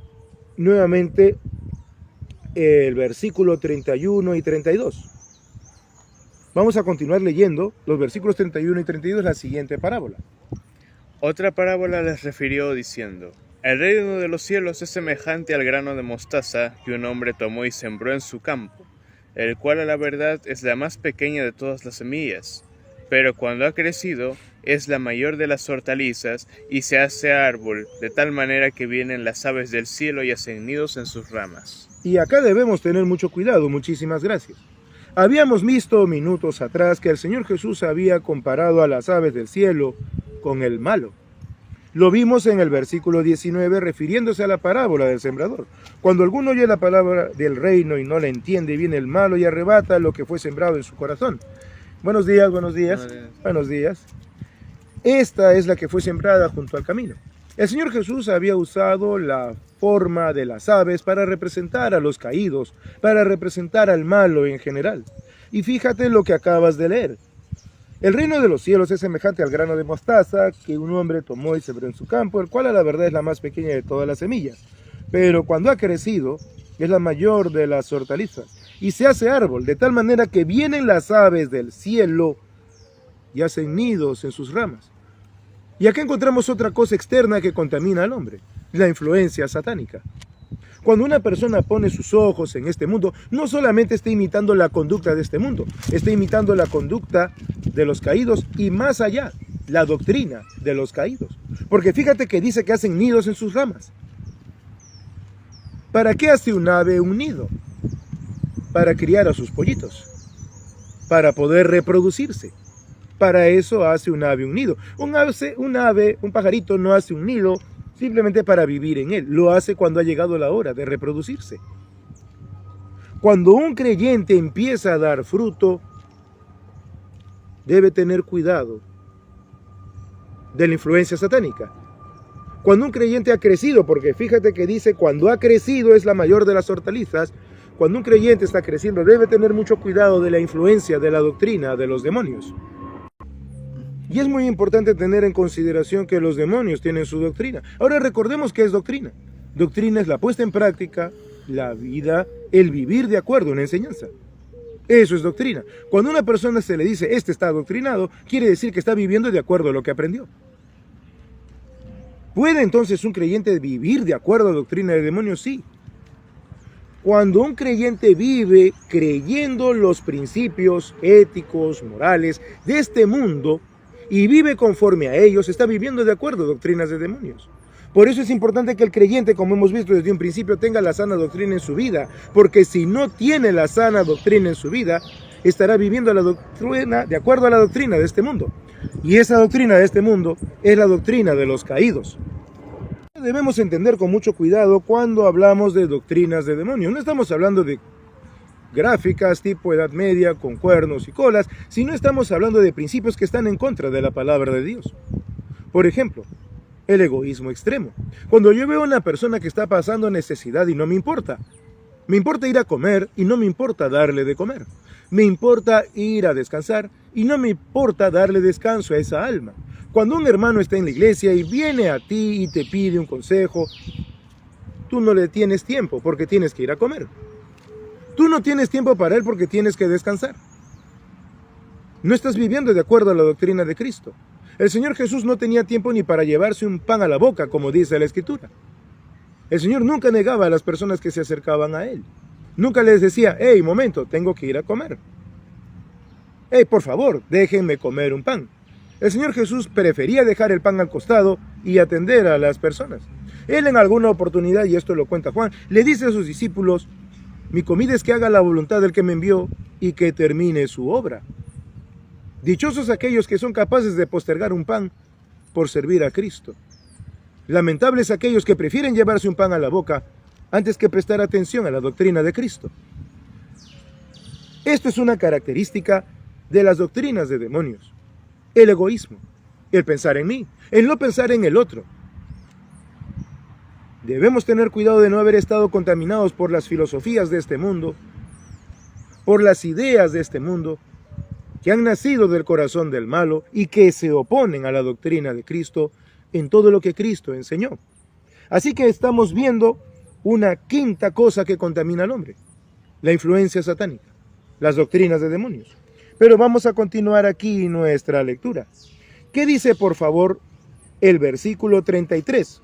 nuevamente el versículo 31 y 32? Vamos a continuar leyendo los versículos 31 y 32, la siguiente parábola. Otra parábola les refirió diciendo: el reino de los cielos es semejante al grano de mostaza que un hombre tomó y sembró en su campo, el cual a la verdad es la más pequeña de todas las semillas, pero cuando ha crecido es la mayor de las hortalizas y se hace árbol, de tal manera que vienen las aves del cielo y hacen nidos en sus ramas. Y acá debemos tener mucho cuidado, muchísimas gracias. Habíamos visto minutos atrás que el Señor Jesús había comparado a las aves del cielo con el malo. Lo vimos en el versículo 19 refiriéndose a la parábola del sembrador. Cuando alguno oye la palabra del reino y no la entiende, viene el malo y arrebata lo que fue sembrado en su corazón. Buenos días, buenos días, buenos días. Esta es la que fue sembrada junto al camino. El Señor Jesús había usado la forma de las aves para representar a los caídos, para representar al malo en general. Y fíjate lo que acabas de leer. El reino de los cielos es semejante al grano de mostaza que un hombre tomó y sembró en su campo, el cual a la verdad es la más pequeña de todas las semillas. Pero cuando ha crecido, es la mayor de las hortalizas, y se hace árbol, de tal manera que vienen las aves del cielo y hacen nidos en sus ramas. Y acá encontramos otra cosa externa que contamina al hombre, la influencia satánica. Cuando una persona pone sus ojos en este mundo, no solamente está imitando la conducta de este mundo, está imitando la conducta de los caídos y más allá, la doctrina de los caídos. Porque fíjate que dice que hacen nidos en sus ramas. ¿Para qué hace un ave un nido? Para criar a sus pollitos, para poder reproducirse. Para eso hace un ave un nido. Un pajarito no hace un nido simplemente para vivir en él. Lo hace cuando ha llegado la hora de reproducirse. Cuando un creyente empieza a dar fruto, debe tener cuidado de la influencia satánica. Cuando un creyente ha crecido, porque fíjate que dice, cuando ha crecido es la mayor de las hortalizas, cuando un creyente está creciendo, debe tener mucho cuidado de la influencia de la doctrina de los demonios. Y es muy importante tener en consideración que los demonios tienen su doctrina. Ahora recordemos qué es doctrina. Doctrina es la puesta en práctica, la vida, el vivir de acuerdo a una enseñanza. Eso es doctrina. Cuando a una persona se le dice, este está adoctrinado, quiere decir que está viviendo de acuerdo a lo que aprendió. ¿Puede entonces un creyente vivir de acuerdo a la doctrina de demonios? Sí. Cuando un creyente vive creyendo los principios éticos, morales de este mundo y vive conforme a ellos, está viviendo de acuerdo a doctrinas de demonios. Por eso es importante que el creyente, como hemos visto desde un principio, tenga la sana doctrina en su vida, porque si no tiene la sana doctrina en su vida, estará viviendo la doctrina de acuerdo a la doctrina de este mundo. Y esa doctrina de este mundo es la doctrina de los caídos. Debemos entender con mucho cuidado cuando hablamos de doctrinas de demonios. No estamos hablando de gráficas tipo Edad Media con cuernos y colas, sino estamos hablando de principios que están en contra de la palabra de Dios. Por ejemplo, el egoísmo extremo. Cuando yo veo a una persona que está pasando necesidad y no me importa ir a comer y no me importa darle de comer. Me importa ir a descansar y no me importa darle descanso a esa alma. Cuando un hermano está en la iglesia y viene a ti y te pide un consejo, tú no le tienes tiempo porque tienes que ir a comer. Tú no tienes tiempo para él porque tienes que descansar. No estás viviendo de acuerdo a la doctrina de Cristo. El Señor Jesús no tenía tiempo ni para llevarse un pan a la boca, como dice la Escritura. El Señor nunca negaba a las personas que se acercaban a Él. Nunca les decía, hey, momento, tengo que ir a comer. Hey, por favor, déjenme comer un pan. El Señor Jesús prefería dejar el pan al costado y atender a las personas. Él en alguna oportunidad, y esto lo cuenta Juan, le dice a sus discípulos, mi comida es que haga la voluntad del que me envió y que termine su obra. Dichosos aquellos que son capaces de postergar un pan por servir a Cristo. Lamentables aquellos que prefieren llevarse un pan a la boca antes que prestar atención a la doctrina de Cristo. Esto es una característica de las doctrinas de demonios. El egoísmo, el pensar en mí, el no pensar en el otro. Debemos tener cuidado de no haber estado contaminados por las filosofías de este mundo, por las ideas de este mundo, que han nacido del corazón del malo y que se oponen a la doctrina de Cristo en todo lo que Cristo enseñó. Así que estamos viendo una quinta cosa que contamina al hombre, la influencia satánica, las doctrinas de demonios. Pero vamos a continuar aquí nuestra lectura. ¿Qué dice, por favor, el versículo 33?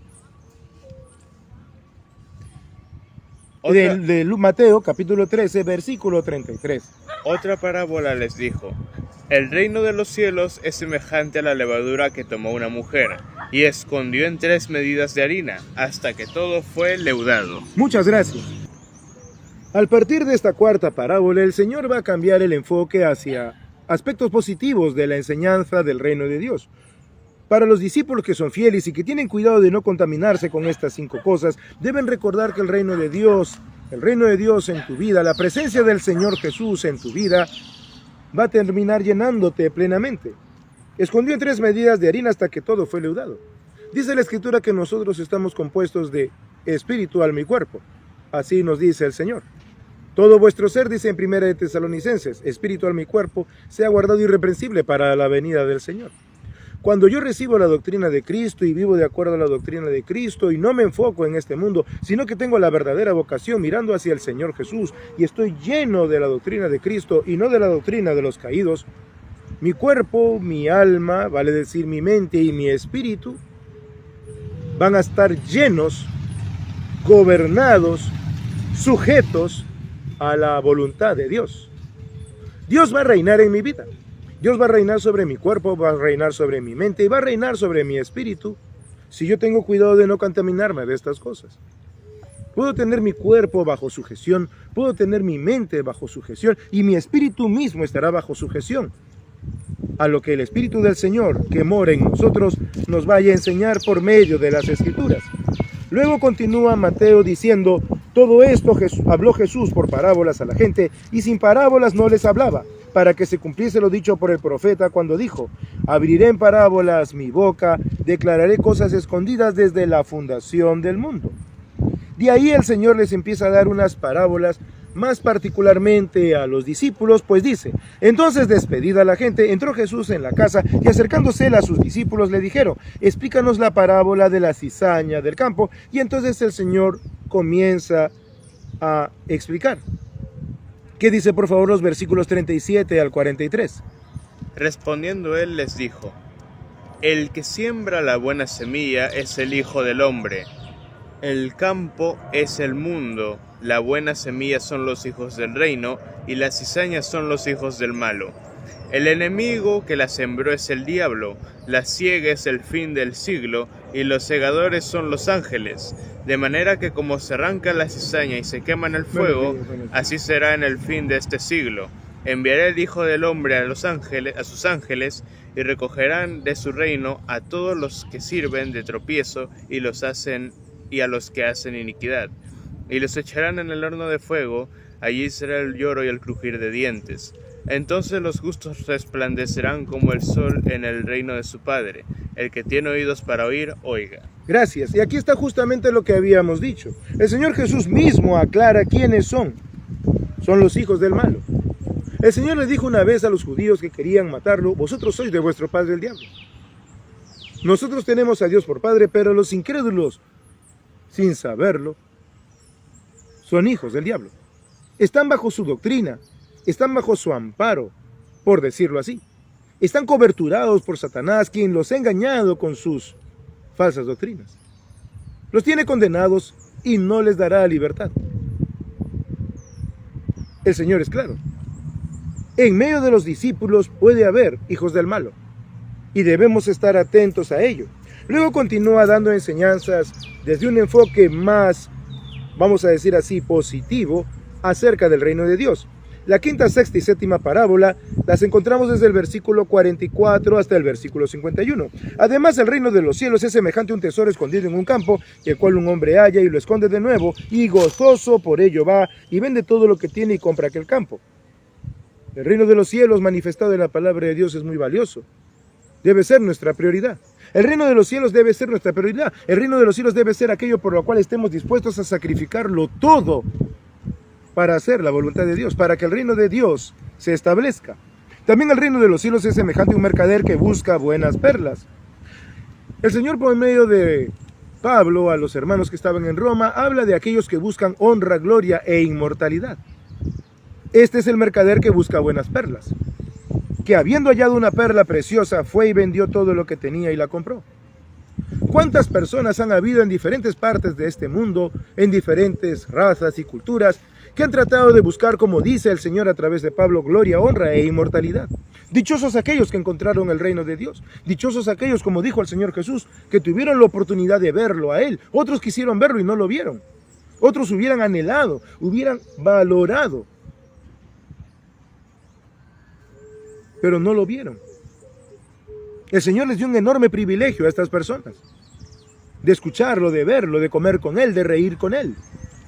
De Mateo, capítulo 13, versículo 33. Otra parábola les dijo, el reino de los cielos es semejante a la levadura que tomó una mujer y escondió en 3 medidas de harina hasta que todo fue leudado. Muchas gracias. Al partir de esta cuarta parábola, el Señor va a cambiar el enfoque hacia aspectos positivos de la enseñanza del reino de Dios. Para los discípulos que son fieles y que tienen cuidado de no contaminarse con estas 5 cosas, deben recordar que el reino de Dios en tu vida, la presencia del Señor Jesús en tu vida, va a terminar llenándote plenamente. Escondió en 3 medidas de harina hasta que todo fue leudado. Dice la Escritura que nosotros estamos compuestos de espíritu, alma y cuerpo. Así nos dice el Señor. Todo vuestro ser, dice en 1 de Tesalonicenses, espíritu, alma y cuerpo, sea guardado irreprensible para la venida del Señor. Cuando yo recibo la doctrina de Cristo y vivo de acuerdo a la doctrina de Cristo y no me enfoco en este mundo, sino que tengo la verdadera vocación mirando hacia el Señor Jesús y estoy lleno de la doctrina de Cristo y no de la doctrina de los caídos, mi cuerpo, mi alma, vale decir mi mente y mi espíritu, van a estar llenos, gobernados, sujetos a la voluntad de Dios. Dios va a reinar en mi vida. Dios va a reinar sobre mi cuerpo, va a reinar sobre mi mente y va a reinar sobre mi espíritu si yo tengo cuidado de no contaminarme de estas cosas. Puedo tener mi cuerpo bajo sujeción, puedo tener mi mente bajo sujeción y mi espíritu mismo estará bajo sujeción a lo que el Espíritu del Señor que mora en nosotros nos vaya a enseñar por medio de las Escrituras. Luego continúa Mateo diciendo, todo esto habló Jesús por parábolas a la gente y sin parábolas no les hablaba, para que se cumpliese lo dicho por el profeta cuando dijo, abriré en parábolas mi boca, declararé cosas escondidas desde la fundación del mundo. De ahí el Señor les empieza a dar unas parábolas, más particularmente a los discípulos, pues dice, entonces despedida la gente, entró Jesús en la casa y acercándose a sus discípulos le dijeron, explícanos la parábola de la cizaña del campo, y entonces el Señor comienza a explicar. ¿Qué dice por favor los versículos 37 al 43? Respondiendo él les dijo, el que siembra la buena semilla es el Hijo del Hombre. El campo es el mundo, la buena semilla son los hijos del reino, y las cizañas son los hijos del malo. El enemigo que la sembró es el diablo, la siega es el fin del siglo, y los segadores son los ángeles. De manera que como se arranca la cizaña y se quema en el fuego, así será en el fin de este siglo. Enviará el Hijo del Hombre a sus ángeles, y recogerán de su reino a todos los que sirven de tropiezo y a los que hacen iniquidad. Y los echarán en el horno de fuego, allí será el lloro y el crujir de dientes. Entonces los justos resplandecerán como el sol en el reino de su Padre. El que tiene oídos para oír, oiga. Gracias. Y aquí está justamente lo que habíamos dicho. El Señor Jesús mismo aclara quiénes son. Son los hijos del malo. El Señor le dijo una vez a los judíos que querían matarlo: vosotros sois de vuestro padre el diablo. Nosotros tenemos a Dios por Padre, pero los incrédulos, sin saberlo, son hijos del diablo. Están bajo su doctrina, están bajo su amparo, por decirlo así. Están coberturados por Satanás, quien los ha engañado con sus falsas doctrinas. Los tiene condenados y no les dará libertad. El Señor es claro. En medio de los discípulos puede haber hijos del malo, y debemos estar atentos a ello. Luego continúa dando enseñanzas desde un enfoque más, vamos a decir así, positivo, acerca del reino de Dios. La quinta, sexta y séptima parábola las encontramos desde el versículo 44 hasta el versículo 51. Además, el reino de los cielos es semejante a un tesoro escondido en un campo, el cual un hombre halla y lo esconde de nuevo, y gozoso por ello va y vende todo lo que tiene y compra aquel campo. El reino de los cielos manifestado en la palabra de Dios es muy valioso. Debe ser nuestra prioridad. El reino de los cielos debe ser nuestra prioridad. El reino de los cielos debe ser aquello por lo cual estemos dispuestos a sacrificarlo todo para hacer la voluntad de Dios, para que el reino de Dios se establezca. También el reino de los cielos es semejante a un mercader que busca buenas perlas. El Señor, por medio de Pablo, a los hermanos que estaban en Roma, habla de aquellos que buscan honra, gloria e inmortalidad. Este es el mercader que busca buenas perlas, que habiendo hallado una perla preciosa, fue y vendió todo lo que tenía y la compró. ¿Cuántas personas han habido en diferentes partes de este mundo, en diferentes razas y culturas, que han tratado de buscar, como dice el Señor a través de Pablo, gloria, honra e inmortalidad? Dichosos aquellos que encontraron el reino de Dios. Dichosos aquellos, como dijo el Señor Jesús, que tuvieron la oportunidad de verlo a Él. Otros quisieron verlo y no lo vieron. Otros hubieran anhelado, hubieran valorado, pero no lo vieron. El Señor les dio un enorme privilegio a estas personas, de escucharlo, de verlo, de comer con Él, de reír con Él,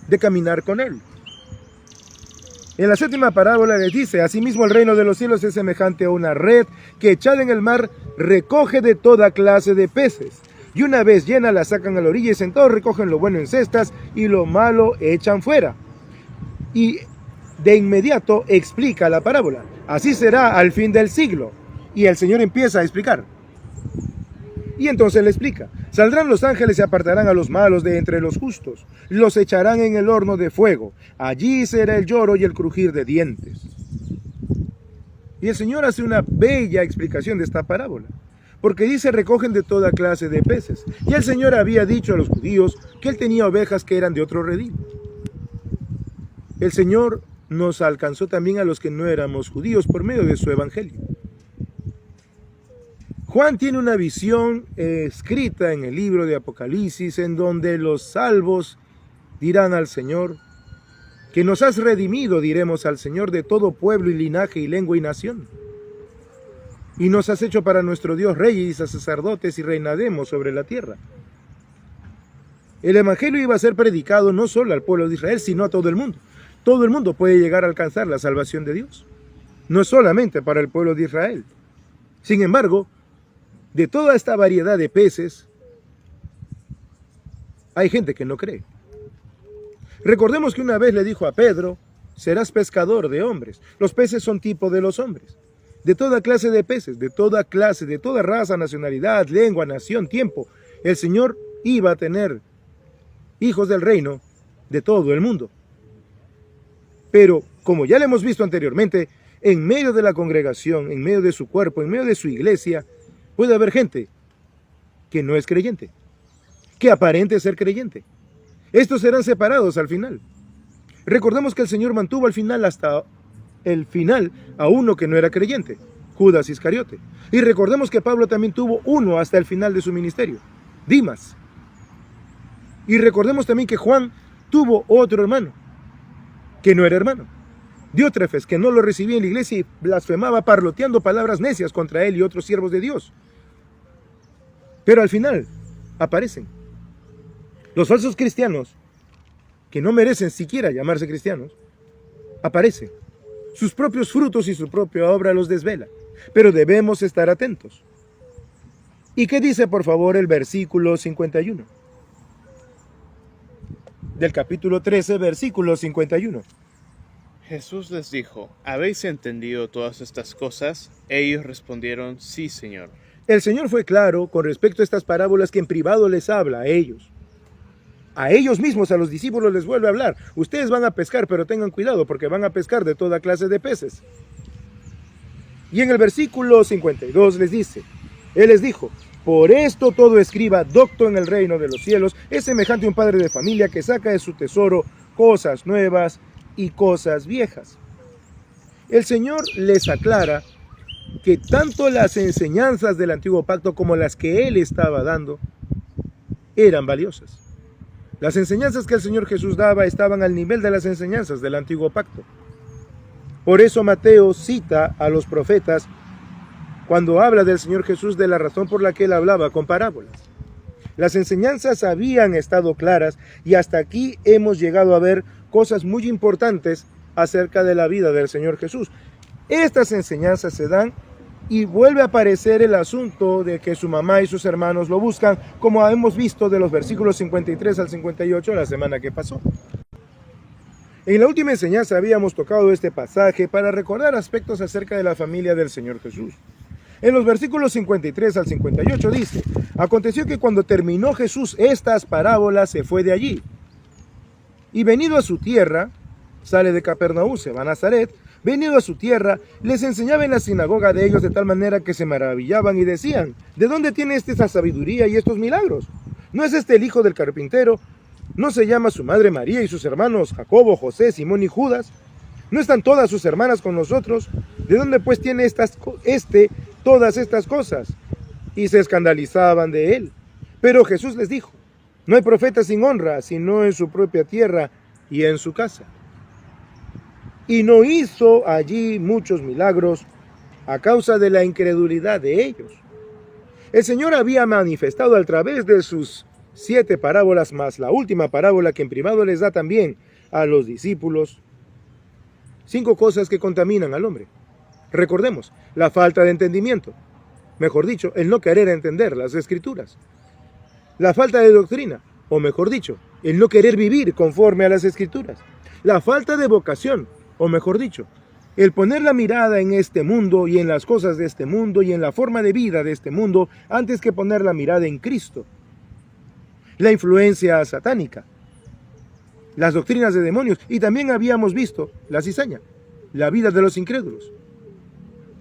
de caminar con Él. En la séptima parábola les dice: asimismo el reino de los cielos es semejante a una red que echada en el mar recoge de toda clase de peces. Y una vez llena la sacan a la orilla y sentados recogen lo bueno en cestas y lo malo echan fuera. Y de inmediato explica la parábola. Así será al fin del siglo. Y el Señor empieza a explicar. Y entonces le explica: saldrán los ángeles y apartarán a los malos de entre los justos, los echarán en el horno de fuego, allí será el lloro y el crujir de dientes. Y el Señor hace una bella explicación de esta parábola, porque dice: recogen de toda clase de peces. Y el Señor había dicho a los judíos que Él tenía ovejas que eran de otro redil. El Señor nos alcanzó también a los que no éramos judíos por medio de su evangelio. Juan tiene una visión escrita en el libro de Apocalipsis, en donde los salvos dirán al Señor: que nos has redimido, diremos al Señor, de todo pueblo y linaje y lengua y nación. Y nos has hecho para nuestro Dios reyes y sacerdotes y reinaremos sobre la tierra. El evangelio iba a ser predicado no solo al pueblo de Israel, sino a todo el mundo. Todo el mundo puede llegar a alcanzar la salvación de Dios. No es solamente para el pueblo de Israel. Sin embargo, de toda esta variedad de peces, hay gente que no cree. Recordemos que una vez le dijo a Pedro: serás pescador de hombres. Los peces son tipo de los hombres. De toda clase de peces, de toda clase, de toda raza, nacionalidad, lengua, nación, tiempo. El Señor iba a tener hijos del reino de todo el mundo. Pero, como ya le hemos visto anteriormente, en medio de la congregación, en medio de su cuerpo, en medio de su iglesia, puede haber gente que no es creyente, que aparente ser creyente. Estos serán separados al final. Recordemos que el Señor mantuvo al final, hasta el final, a uno que no era creyente, Judas Iscariote. Y recordemos que Pablo también tuvo uno hasta el final de su ministerio, Dimas. Y recordemos también que Juan tuvo otro hermano, que no era hermano, Diótrefes, que no lo recibía en la iglesia y blasfemaba parloteando palabras necias contra él y otros siervos de Dios. Pero al final aparecen los falsos cristianos, que no merecen siquiera llamarse cristianos. Aparecen. Sus propios frutos y su propia obra los desvela. Pero debemos estar atentos. ¿Y qué dice, por favor, el versículo 51? Del capítulo 13, versículo 51. Jesús les dijo, ¿habéis entendido todas estas cosas? Ellos respondieron, sí, Señor. El Señor fue claro con respecto a estas parábolas que en privado les habla a ellos. A ellos mismos, a los discípulos, les vuelve a hablar. Ustedes van a pescar, pero tengan cuidado porque van a pescar de toda clase de peces. Y en el versículo 52 les dice, Él les dijo, por esto todo escriba docto en el reino de los cielos es semejante a un padre de familia que saca de su tesoro cosas nuevas y cosas viejas. El Señor les aclara que tanto las enseñanzas del antiguo pacto como las que Él estaba dando eran valiosas. Las enseñanzas que el Señor Jesús daba estaban al nivel de las enseñanzas del antiguo pacto. Por eso Mateo cita a los profetas cuando habla del Señor Jesús de la razón por la que Él hablaba con parábolas. Las enseñanzas habían estado claras y hasta aquí hemos llegado a ver cosas muy importantes acerca de la vida del Señor Jesús. Estas enseñanzas se dan y vuelve a aparecer el asunto de que su mamá y sus hermanos lo buscan, como hemos visto de los versículos 53 al 58 la semana que pasó. En la última enseñanza habíamos tocado este pasaje para recordar aspectos acerca de la familia del Señor Jesús. En los versículos 53 al 58 dice, aconteció que cuando terminó Jesús estas parábolas se fue de allí. Y venido a su tierra, sale de Capernaum, se va a Nazaret, venido a su tierra, les enseñaba en la sinagoga de ellos de tal manera que se maravillaban y decían, ¿de dónde tiene esta sabiduría y estos milagros? ¿No es este el hijo del carpintero? ¿No se llama su madre María y sus hermanos Jacobo, José, Simón y Judas? ¿No están todas sus hermanas con nosotros? ¿De dónde pues tiene todas estas cosas? Y se escandalizaban de él. Pero Jesús les dijo, no hay profeta sin honra, sino en su propia tierra y en su casa. Y no hizo allí muchos milagros a causa de la incredulidad de ellos. El Señor había manifestado a través de sus 7 parábolas más la última parábola que en privado les da también a los discípulos 5 cosas que contaminan al hombre. Recordemos, la falta de entendimiento, mejor dicho, el no querer entender las Escrituras, la falta de doctrina, o mejor dicho, el no querer vivir conforme a las Escrituras, la falta de vocación, o mejor dicho, el poner la mirada en este mundo y en las cosas de este mundo y en la forma de vida de este mundo antes que poner la mirada en Cristo, la influencia satánica, las doctrinas de demonios, y también habíamos visto la cizaña, la vida de los incrédulos,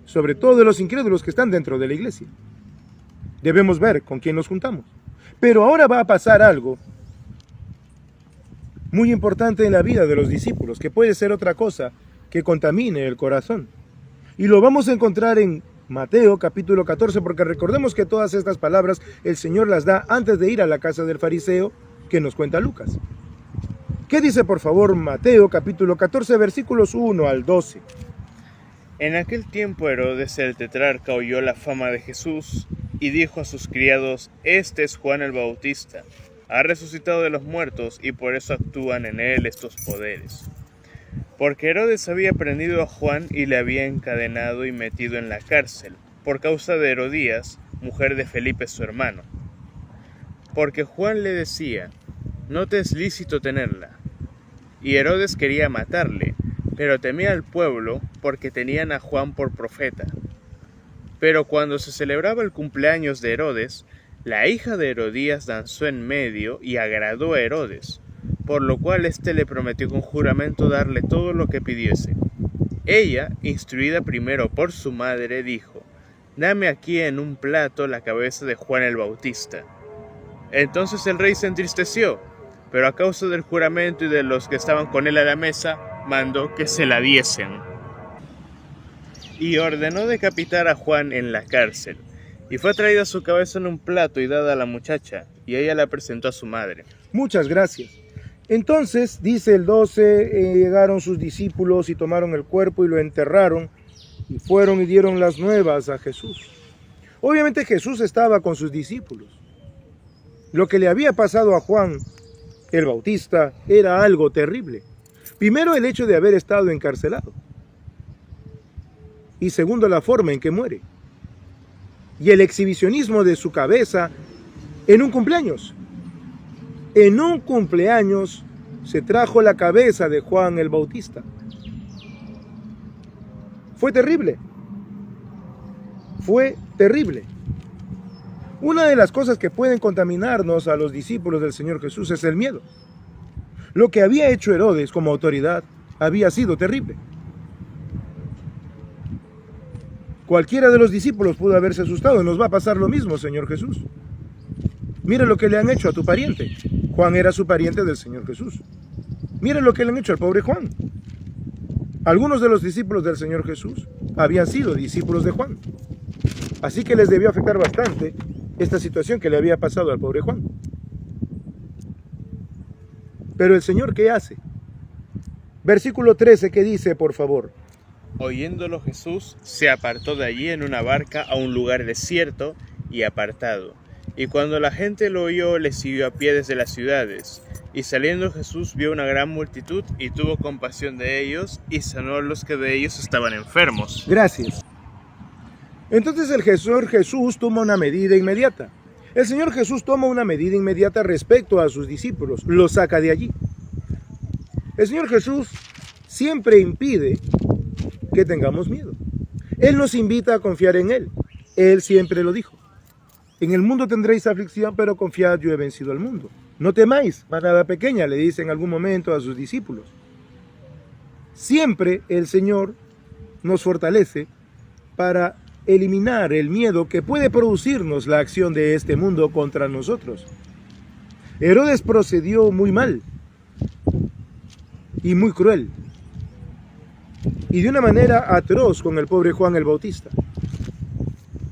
sobre todo de los incrédulos que están dentro de la iglesia. Debemos ver con quién nos juntamos. Pero ahora va a pasar algo muy importante en la vida de los discípulos, que puede ser otra cosa que contamine el corazón. Y lo vamos a encontrar en Mateo capítulo 14, porque recordemos que todas estas palabras el Señor las da antes de ir a la casa del fariseo que nos cuenta Lucas. ¿Qué dice por favor Mateo capítulo 14 versículos 1 al 12? En aquel tiempo Herodes el tetrarca oyó la fama de Jesús y dijo a sus criados, este es Juan el Bautista, ha resucitado de los muertos y por eso actúan en él estos poderes. Porque Herodes había prendido a Juan y le había encadenado y metido en la cárcel, por causa de Herodías, mujer de Felipe su hermano. Porque Juan le decía, no te es lícito tenerla. Y Herodes quería matarle, pero temía al pueblo porque tenían a Juan por profeta. Pero cuando se celebraba el cumpleaños de Herodes, la hija de Herodías danzó en medio y agradó a Herodes, por lo cual éste le prometió con juramento darle todo lo que pidiese. Ella, instruida primero por su madre, dijo, dame aquí en un plato la cabeza de Juan el Bautista. Entonces el rey se entristeció, pero a causa del juramento y de los que estaban con él a la mesa, mandó que se la diesen. Y ordenó decapitar a Juan en la cárcel. Y fue traída su cabeza en un plato y dada a la muchacha, y ella la presentó a su madre. Muchas gracias. Entonces, dice el 12, llegaron sus discípulos y tomaron el cuerpo y lo enterraron, y fueron y dieron las nuevas a Jesús. Obviamente Jesús estaba con sus discípulos. Lo que le había pasado a Juan el Bautista era algo terrible. Primero, el hecho de haber estado encarcelado. Y segundo, la forma en que muere. Y el exhibicionismo de su cabeza en un cumpleaños. En un cumpleaños se trajo la cabeza de Juan el Bautista. Fue terrible. Fue terrible. Una de las cosas que pueden contaminarnos a los discípulos del Señor Jesús es el miedo. Lo que había hecho Herodes como autoridad había sido terrible. Cualquiera de los discípulos pudo haberse asustado. Nos va a pasar lo mismo, Señor Jesús. Mira lo que le han hecho a tu pariente. Juan era su pariente del Señor Jesús. Mira lo que le han hecho al pobre Juan. Algunos de los discípulos del Señor Jesús habían sido discípulos de Juan. Así que les debió afectar bastante esta situación que le había pasado al pobre Juan. Pero el Señor, ¿qué hace? Versículo 13, ¿qué dice, por favor? Oyéndolo Jesús, se apartó de allí en una barca a un lugar desierto y apartado. Y cuando la gente lo oyó, le siguió a pie desde las ciudades. Y saliendo Jesús vio una gran multitud y tuvo compasión de ellos y sanó a los que de ellos estaban enfermos. Gracias. Entonces el Señor Jesús toma una medida inmediata. El Señor Jesús toma una medida inmediata respecto a sus discípulos. Los saca de allí. El Señor Jesús siempre impide que tengamos miedo. Él nos invita a confiar en Él. Él siempre lo dijo. En el mundo tendréis aflicción, pero confiad, yo he vencido al mundo. No temáis, manada pequeña, le dice en algún momento a sus discípulos. Siempre el Señor nos fortalece para eliminar el miedo que puede producirnos la acción de este mundo contra nosotros. Herodes procedió muy mal y muy cruel y de una manera atroz con el pobre Juan el Bautista.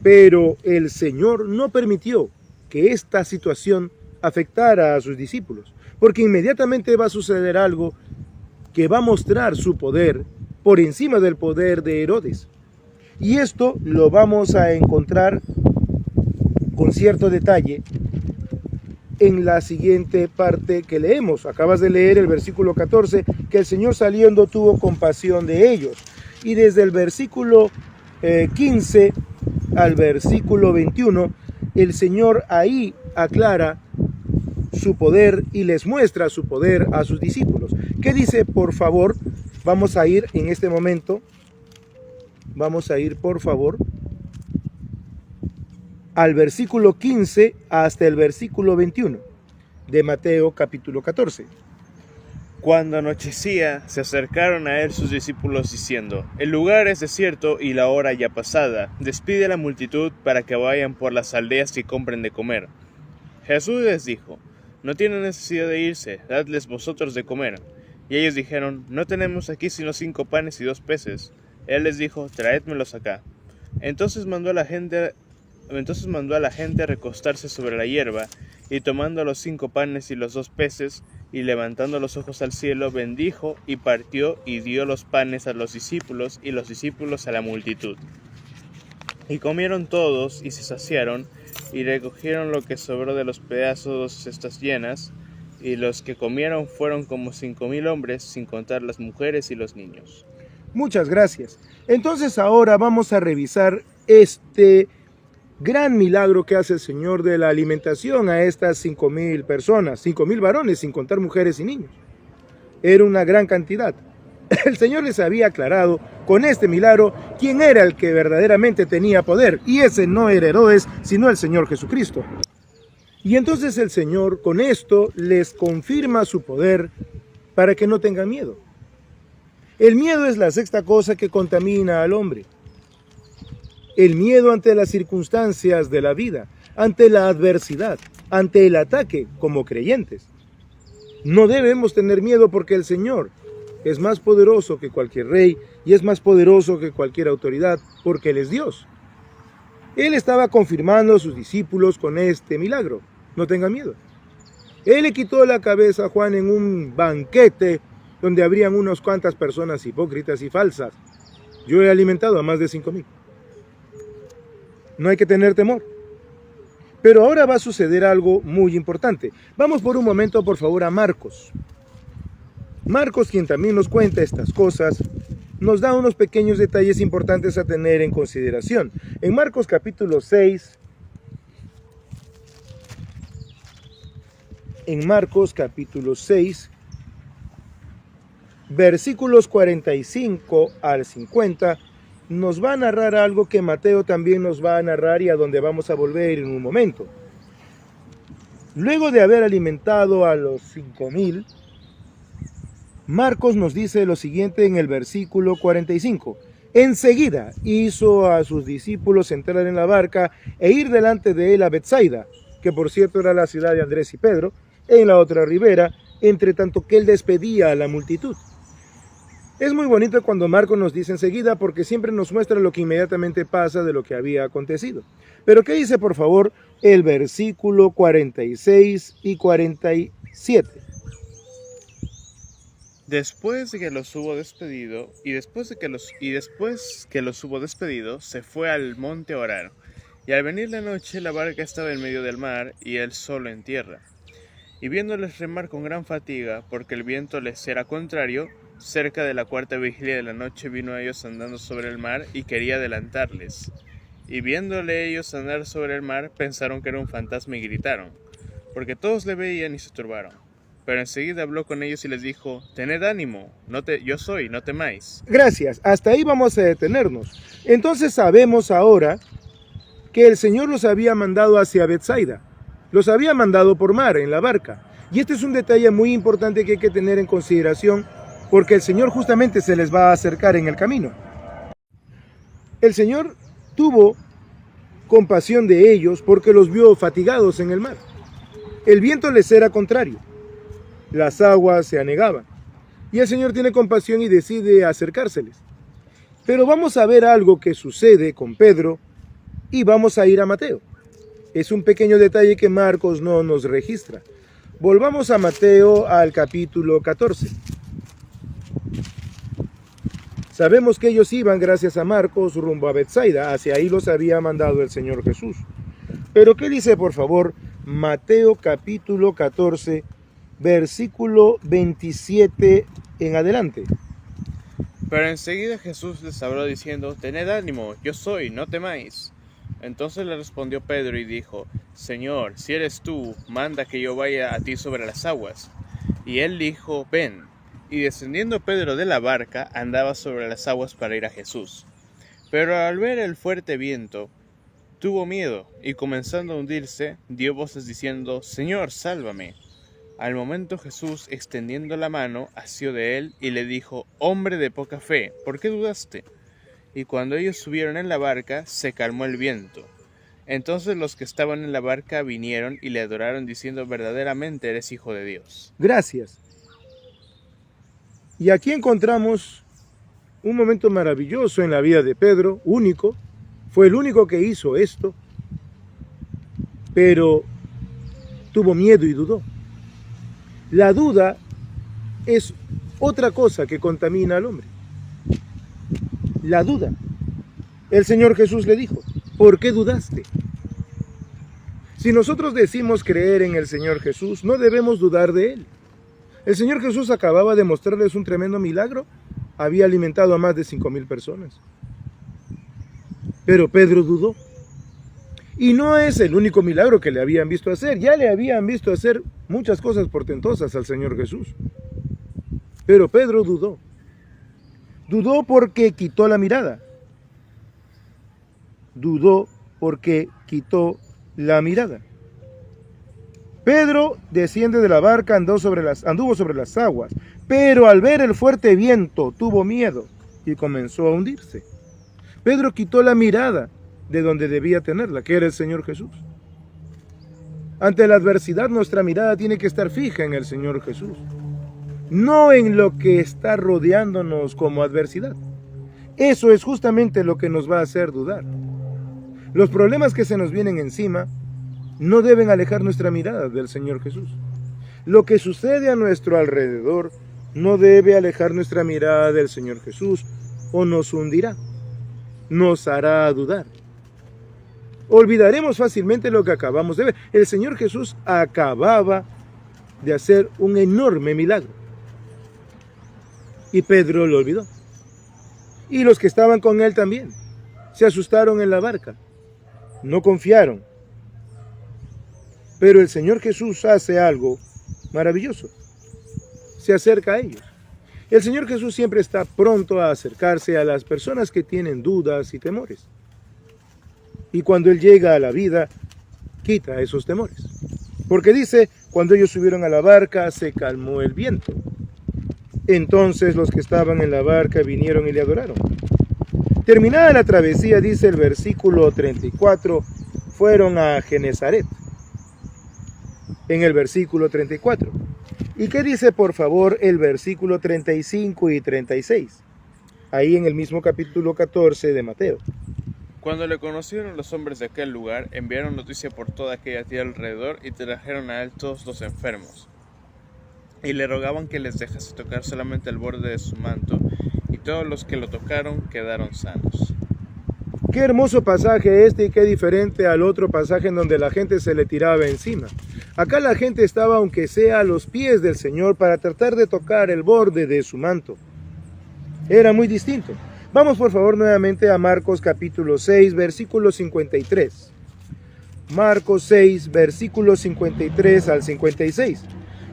Pero el Señor no permitió que esta situación afectara a sus discípulos, porque inmediatamente va a suceder algo que va a mostrar su poder por encima del poder de Herodes. Y esto lo vamos a encontrar con cierto detalle en la siguiente parte que leemos. Acabas de leer el versículo 14, que el Señor saliendo tuvo compasión de ellos. Y desde el versículo 15 al versículo 21, el Señor ahí aclara su poder y les muestra su poder a sus discípulos. ¿Qué dice? Por favor, vamos a ir en este momento, por favor, al versículo 15 hasta el versículo 21 de Mateo capítulo 14. Cuando anochecía, se acercaron a él sus discípulos diciendo: El lugar es desierto y la hora ya pasada. Despide a la multitud para que vayan por las aldeas y compren de comer. Jesús les dijo: No tienen necesidad de irse, dadles vosotros de comer. Y ellos dijeron: No tenemos aquí sino 5 panes y 2 peces. Él les dijo: Traédmelos acá. Entonces mandó a la gente a recostarse sobre la hierba, y tomando los 5 panes y los 2 peces, y levantando los ojos al cielo, bendijo y partió y dio los panes a los discípulos y los discípulos a la multitud. Y comieron todos y se saciaron, y recogieron lo que sobró de los pedazos 2 cestas llenas, y los que comieron fueron como 5,000 hombres, sin contar las mujeres y los niños. Muchas gracias. Entonces ahora vamos a revisar este gran milagro que hace el Señor de la alimentación a estas 5,000 personas, 5,000 varones, sin contar mujeres y niños. Era una gran cantidad. El Señor les había aclarado con este milagro quién era el que verdaderamente tenía poder, y ese no era Herodes, sino el Señor Jesucristo. Y entonces el Señor con esto les confirma su poder para que no tengan miedo. El miedo es la sexta cosa que contamina al hombre. El miedo ante las circunstancias de la vida, ante la adversidad, ante el ataque como creyentes. No debemos tener miedo porque el Señor es más poderoso que cualquier rey y es más poderoso que cualquier autoridad porque Él es Dios. Él estaba confirmando a sus discípulos con este milagro. No tengan miedo. Él le quitó la cabeza a Juan en un banquete donde habrían unas cuantas personas hipócritas y falsas. Yo he alimentado a más de 5,000. No hay que tener temor. Pero ahora va a suceder algo muy importante. Vamos por un momento, por favor, a Marcos. Marcos, quien también nos cuenta estas cosas, nos da unos pequeños detalles importantes a tener en consideración. En Marcos capítulo 6, versículos 45 al 50, nos va a narrar algo que Mateo también nos va a narrar y a donde vamos a volver en un momento. Luego de haber alimentado a los 5,000, Marcos nos dice lo siguiente en el versículo 45. Enseguida hizo a sus discípulos entrar en la barca e ir delante de él a Betsaida, que por cierto era la ciudad de Andrés y Pedro, en la otra ribera, entre tanto que él despedía a la multitud. Es muy bonito cuando Marcos nos dice enseguida porque siempre nos muestra lo que inmediatamente pasa de lo que había acontecido. Pero ¿qué dice por favor el versículo 46 y 47? Después que los hubo despedido, se fue al monte a orar. Y al venir la noche, la barca estaba en medio del mar, y él solo en tierra. Y viéndoles remar con gran fatiga, porque el viento les era contrario, cerca de la cuarta vigilia de la noche vino a ellos andando sobre el mar, y quería adelantarles. Y viéndole ellos andar sobre el mar, pensaron que era un fantasma y gritaron, porque todos le veían y se turbaron. Pero enseguida habló con ellos y les dijo, tened ánimo, yo soy, no temáis. Gracias, hasta ahí vamos a detenernos. Entonces sabemos ahora que el Señor los había mandado hacia Betsaida. Los había mandado por mar, en la barca. Y este es un detalle muy importante que hay que tener en consideración, porque el Señor justamente se les va a acercar en el camino. El Señor tuvo compasión de ellos porque los vio fatigados en el mar. El viento les era contrario. Las aguas se anegaban. Y el Señor tiene compasión y decide acercárseles. Pero vamos a ver algo que sucede con Pedro y vamos a ir a Mateo. Es un pequeño detalle que Marcos no nos registra. Volvamos a Mateo al capítulo 14. Sabemos que ellos iban, gracias a Marcos, rumbo a Betsaida. Hacia ahí los había mandado el Señor Jesús. Pero ¿qué dice, por favor, Mateo capítulo 14, versículo 27 en adelante? Pero enseguida Jesús les habló diciendo, tened ánimo, yo soy, no temáis. Entonces le respondió Pedro y dijo, Señor, si eres tú, manda que yo vaya a ti sobre las aguas. Y él dijo, ven. Y descendiendo Pedro de la barca, andaba sobre las aguas para ir a Jesús. Pero al ver el fuerte viento, tuvo miedo, y comenzando a hundirse, dio voces diciendo, Señor, sálvame. Al momento Jesús, extendiendo la mano, asió de él, y le dijo, hombre de poca fe, ¿por qué dudaste? Y cuando ellos subieron en la barca, se calmó el viento. Entonces los que estaban en la barca vinieron y le adoraron, diciendo, verdaderamente eres Hijo de Dios. Gracias. Y aquí encontramos un momento maravilloso en la vida de Pedro, único. Fue el único que hizo esto, pero tuvo miedo y dudó. La duda es otra cosa que contamina al hombre. La duda. El Señor Jesús le dijo, ¿por qué dudaste? Si nosotros decimos creer en el Señor Jesús, no debemos dudar de Él. El Señor Jesús acababa de mostrarles un tremendo milagro. Había alimentado a más de 5,000 personas. Pero Pedro dudó. Y no es el único milagro que le habían visto hacer. Ya le habían visto hacer muchas cosas portentosas al Señor Jesús. Pero Pedro dudó. Dudó porque quitó la mirada. Dudó porque quitó la mirada. Pedro desciende de la barca, anduvo sobre las aguas, pero al ver el fuerte viento tuvo miedo y comenzó a hundirse. Pedro quitó la mirada de donde debía tenerla, que era el Señor Jesús. Ante la adversidad, nuestra mirada tiene que estar fija en el Señor Jesús, no en lo que está rodeándonos como adversidad. Eso es justamente lo que nos va a hacer dudar. Los problemas que se nos vienen encima no deben alejar nuestra mirada del Señor Jesús. Lo que sucede a nuestro alrededor no debe alejar nuestra mirada del Señor Jesús, o nos hundirá, nos hará dudar. Olvidaremos fácilmente lo que acabamos de ver. El Señor Jesús acababa de hacer un enorme milagro. Y Pedro lo olvidó. Y los que estaban con él también. Se asustaron en la barca. No confiaron. Pero el Señor Jesús hace algo maravilloso. Se acerca a ellos. El Señor Jesús siempre está pronto a acercarse a las personas que tienen dudas y temores. Y cuando Él llega a la vida, quita esos temores. Porque dice, cuando ellos subieron a la barca, se calmó el viento. Entonces los que estaban en la barca vinieron y le adoraron. Terminada la travesía, dice el versículo 34, fueron a Genesaret. En el versículo 34. ¿Y qué dice, por favor, el versículo 35 y 36? Ahí en el mismo capítulo 14 de Mateo. Cuando le conocieron los hombres de aquel lugar, enviaron noticia por toda aquella tierra alrededor y trajeron a él todos los enfermos. Y le rogaban que les dejase tocar solamente el borde de su manto, y todos los que lo tocaron quedaron sanos. Qué hermoso pasaje este y qué diferente al otro pasaje en donde la gente se le tiraba encima. Acá la gente estaba, aunque sea a los pies del Señor, para tratar de tocar el borde de su manto. Era muy distinto. Vamos por favor nuevamente a Marcos capítulo 6, versículo 53. Marcos 6, versículos 53 al 56.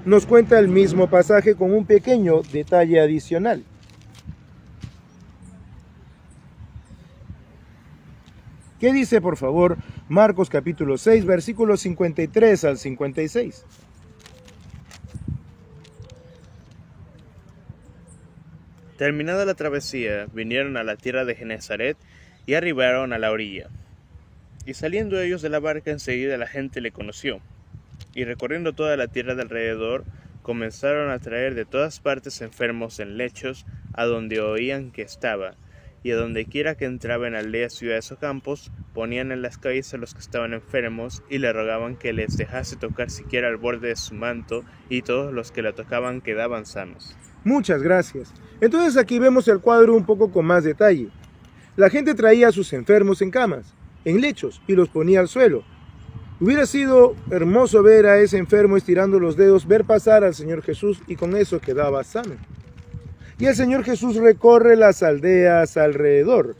Nos cuenta el mismo pasaje con un pequeño detalle adicional. ¿Qué dice, por favor, Marcos capítulo 6, versículos 53 al 56? Terminada la travesía, vinieron a la tierra de Genesaret y arribaron a la orilla. Y saliendo ellos de la barca, enseguida la gente le conoció. Y recorriendo toda la tierra de alrededor, comenzaron a traer de todas partes enfermos en lechos, a donde oían que estaba. Y a donde quiera que entraba en aldeas, ciudades o campos, ponían en las calles a los que estaban enfermos, y le rogaban que les dejase tocar siquiera el borde de su manto, y todos los que la tocaban quedaban sanos. Muchas gracias. Entonces aquí vemos el cuadro un poco con más detalle. La gente traía a sus enfermos en camas, en lechos, y los ponía al suelo. Hubiera sido hermoso ver a ese enfermo estirando los dedos, ver pasar al Señor Jesús, y con eso quedaba sano. Y el Señor Jesús recorre las aldeas alrededor,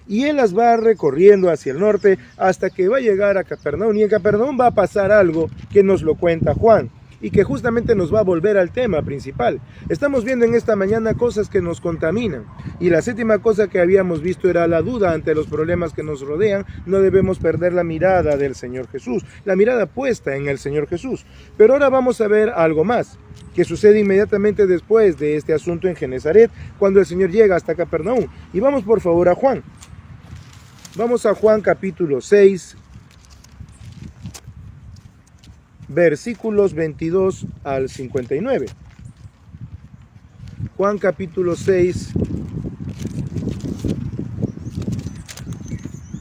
y Él las va recorriendo hacia el norte hasta que va a llegar a Capernaum, y en Capernaum va a pasar algo que nos lo cuenta Juan, y que justamente nos va a volver al tema principal. Estamos viendo en esta mañana cosas que nos contaminan, y la séptima cosa que habíamos visto era la duda ante los problemas que nos rodean. No debemos perder la mirada del Señor Jesús, la mirada puesta en el Señor Jesús. Pero ahora vamos a ver algo más, que sucede inmediatamente después de este asunto en Genesaret, cuando el Señor llega hasta Capernaum. Y vamos por favor a Juan. Vamos a Juan capítulo 6, versículos 22 al 59. Juan capítulo 6,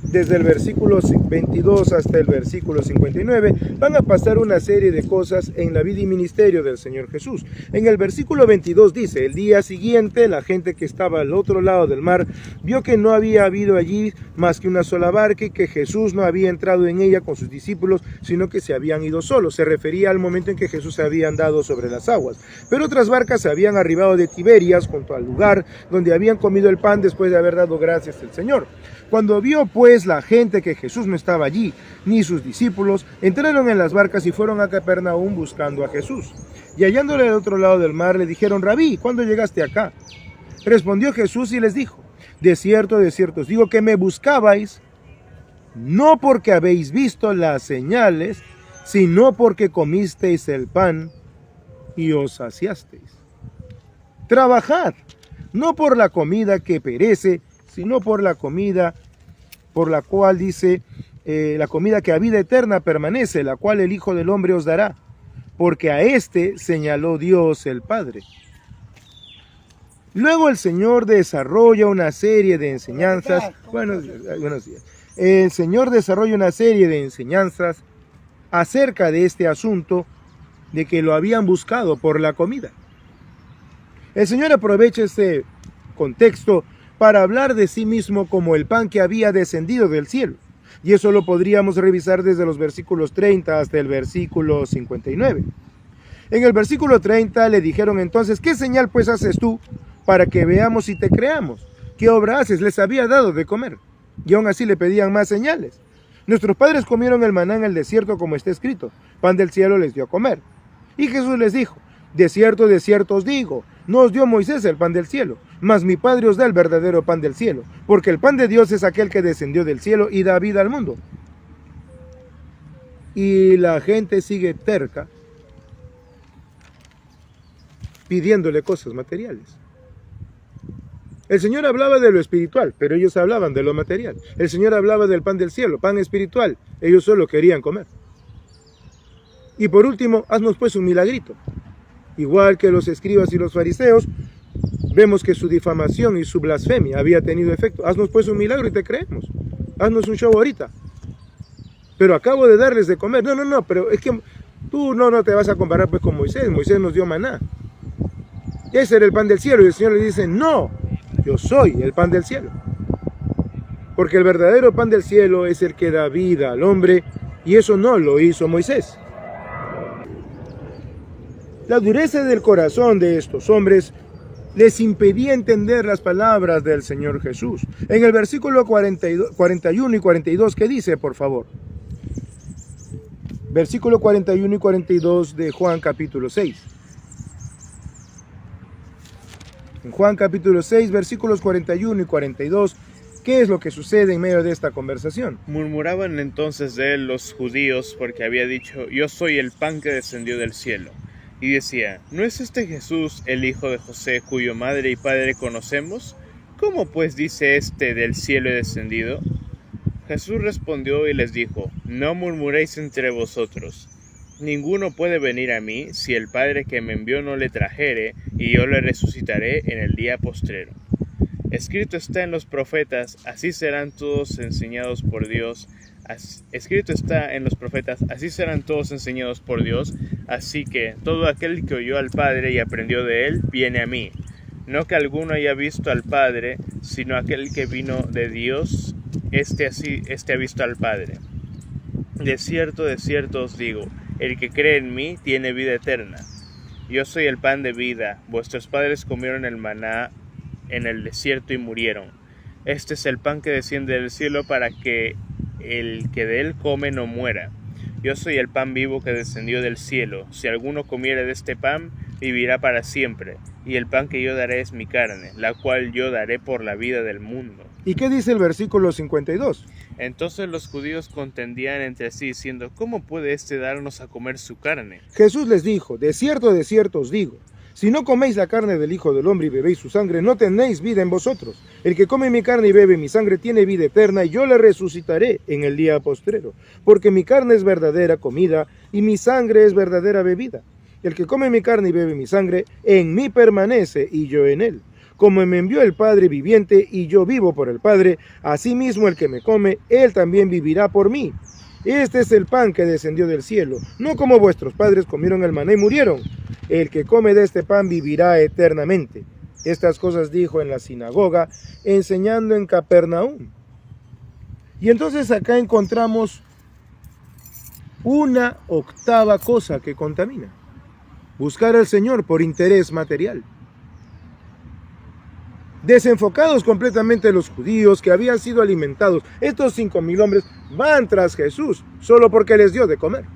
desde el versículo 22 hasta el versículo 59, van a pasar una serie de cosas en la vida y ministerio del Señor Jesús. En el versículo 22 dice, el día siguiente la gente que estaba al otro lado del mar vio que no había habido allí más que una sola barca y que Jesús no había entrado en ella con sus discípulos, sino que se habían ido solos. Se refería al momento en que Jesús había andado sobre las aguas. Pero otras barcas se habían arribado de Tiberias junto al lugar donde habían comido el pan después de haber dado gracias al Señor. Cuando vio pues la gente que Jesús no estaba allí, ni sus discípulos, entraron en las barcas y fueron a Capernaum buscando a Jesús. Y hallándole al otro lado del mar, le dijeron, Rabí, ¿cuándo llegaste acá? Respondió Jesús y les dijo, de cierto os digo que me buscabais, no porque habéis visto las señales, sino porque comisteis el pan y os saciasteis. Trabajad, no por la comida que perece, sino por la comida por la cual dice, la comida que a vida eterna permanece, la cual el Hijo del Hombre os dará, porque a éste señaló Dios el Padre. Luego el Señor desarrolla una serie de enseñanzas. Buenos días. El Señor desarrolla una serie de enseñanzas acerca de este asunto de que lo habían buscado por la comida. El Señor aprovecha este contexto para hablar de sí mismo como el pan que había descendido del cielo. Y eso lo podríamos revisar desde los versículos 30 hasta el versículo 59. En el versículo 30 le dijeron entonces, ¿qué señal pues haces tú para que veamos y te creamos? ¿Qué obra haces? Les había dado de comer. Y aún así le pedían más señales. Nuestros padres comieron el maná en el desierto como está escrito. Pan del cielo les dio a comer. Y Jesús les dijo, de cierto os digo, No os dio Moisés el pan del cielo, mas mi Padre os da el verdadero pan del cielo, porque el pan de Dios es aquel que descendió del cielo y da vida al mundo. Y la gente sigue terca, pidiéndole cosas materiales. El Señor hablaba de lo espiritual, pero ellos hablaban de lo material. El Señor hablaba del pan del cielo, pan espiritual. Ellos solo querían comer. Y por último, haznos pues un milagrito. Igual que los escribas y los fariseos, vemos que su difamación y su blasfemia había tenido efecto. Haznos pues un milagro y te creemos. Haznos un show ahorita. Pero acabo de darles de comer. No, pero es que tú no te vas a comparar pues con Moisés. Moisés nos dio maná. Ese era el pan del cielo. Y el Señor le dice, no, yo soy el pan del cielo. Porque el verdadero pan del cielo es el que da vida al hombre, y eso no lo hizo Moisés. La dureza del corazón de estos hombres les impedía entender las palabras del Señor Jesús. En el versículo 41 y 42, ¿qué dice, por favor? Versículo 41 y 42 de Juan capítulo 6. En Juan capítulo 6, versículos 41 y 42, ¿qué es lo que sucede en medio de esta conversación? Murmuraban entonces de él los judíos porque había dicho, yo soy el pan que descendió del cielo. Y decía, ¿no es este Jesús el hijo de José, cuyo madre y padre conocemos? ¿Cómo pues dice este del cielo he descendido? Jesús respondió y les dijo, no murmuréis entre vosotros. Ninguno puede venir a mí si el Padre que me envió no le trajere, y yo le resucitaré en el día postrero. Escrito está en los profetas, así serán todos enseñados por Dios. Escrito está en los profetas, así serán todos enseñados por Dios. Así que todo aquel que oyó al Padre y aprendió de él, viene a mí. No que alguno haya visto al Padre, sino aquel que vino de Dios, este ha visto al Padre. De cierto os digo, el que cree en mí tiene vida eterna. Yo soy el pan de vida. Vuestros padres comieron el maná en el desierto y murieron. Este es el pan que desciende del cielo para que el que de él come no muera. Yo soy el pan vivo que descendió del cielo. Si alguno comiere de este pan, vivirá para siempre. Y el pan que yo daré es mi carne, la cual yo daré por la vida del mundo. ¿Y qué dice el versículo 52? Entonces los judíos contendían entre sí, diciendo, ¿cómo puede éste darnos a comer su carne? Jesús les dijo, de cierto os digo, si no coméis la carne del Hijo del Hombre y bebéis su sangre, no tenéis vida en vosotros. El que come mi carne y bebe mi sangre tiene vida eterna, y yo le resucitaré en el día postrero. Porque mi carne es verdadera comida, y mi sangre es verdadera bebida. El que come mi carne y bebe mi sangre, en mí permanece, y yo en él. Como me envió el Padre viviente, y yo vivo por el Padre, asimismo el que me come, él también vivirá por mí. Este es el pan que descendió del cielo, no como vuestros padres comieron el maná y murieron. El que come de este pan vivirá eternamente. Estas cosas dijo en la sinagoga, enseñando en Capernaum. Y entonces acá encontramos una octava cosa que contamina: buscar al Señor por interés material. Desenfocados completamente los judíos que habían sido alimentados, estos 5,000 hombres van tras Jesús solo porque les dio de comer.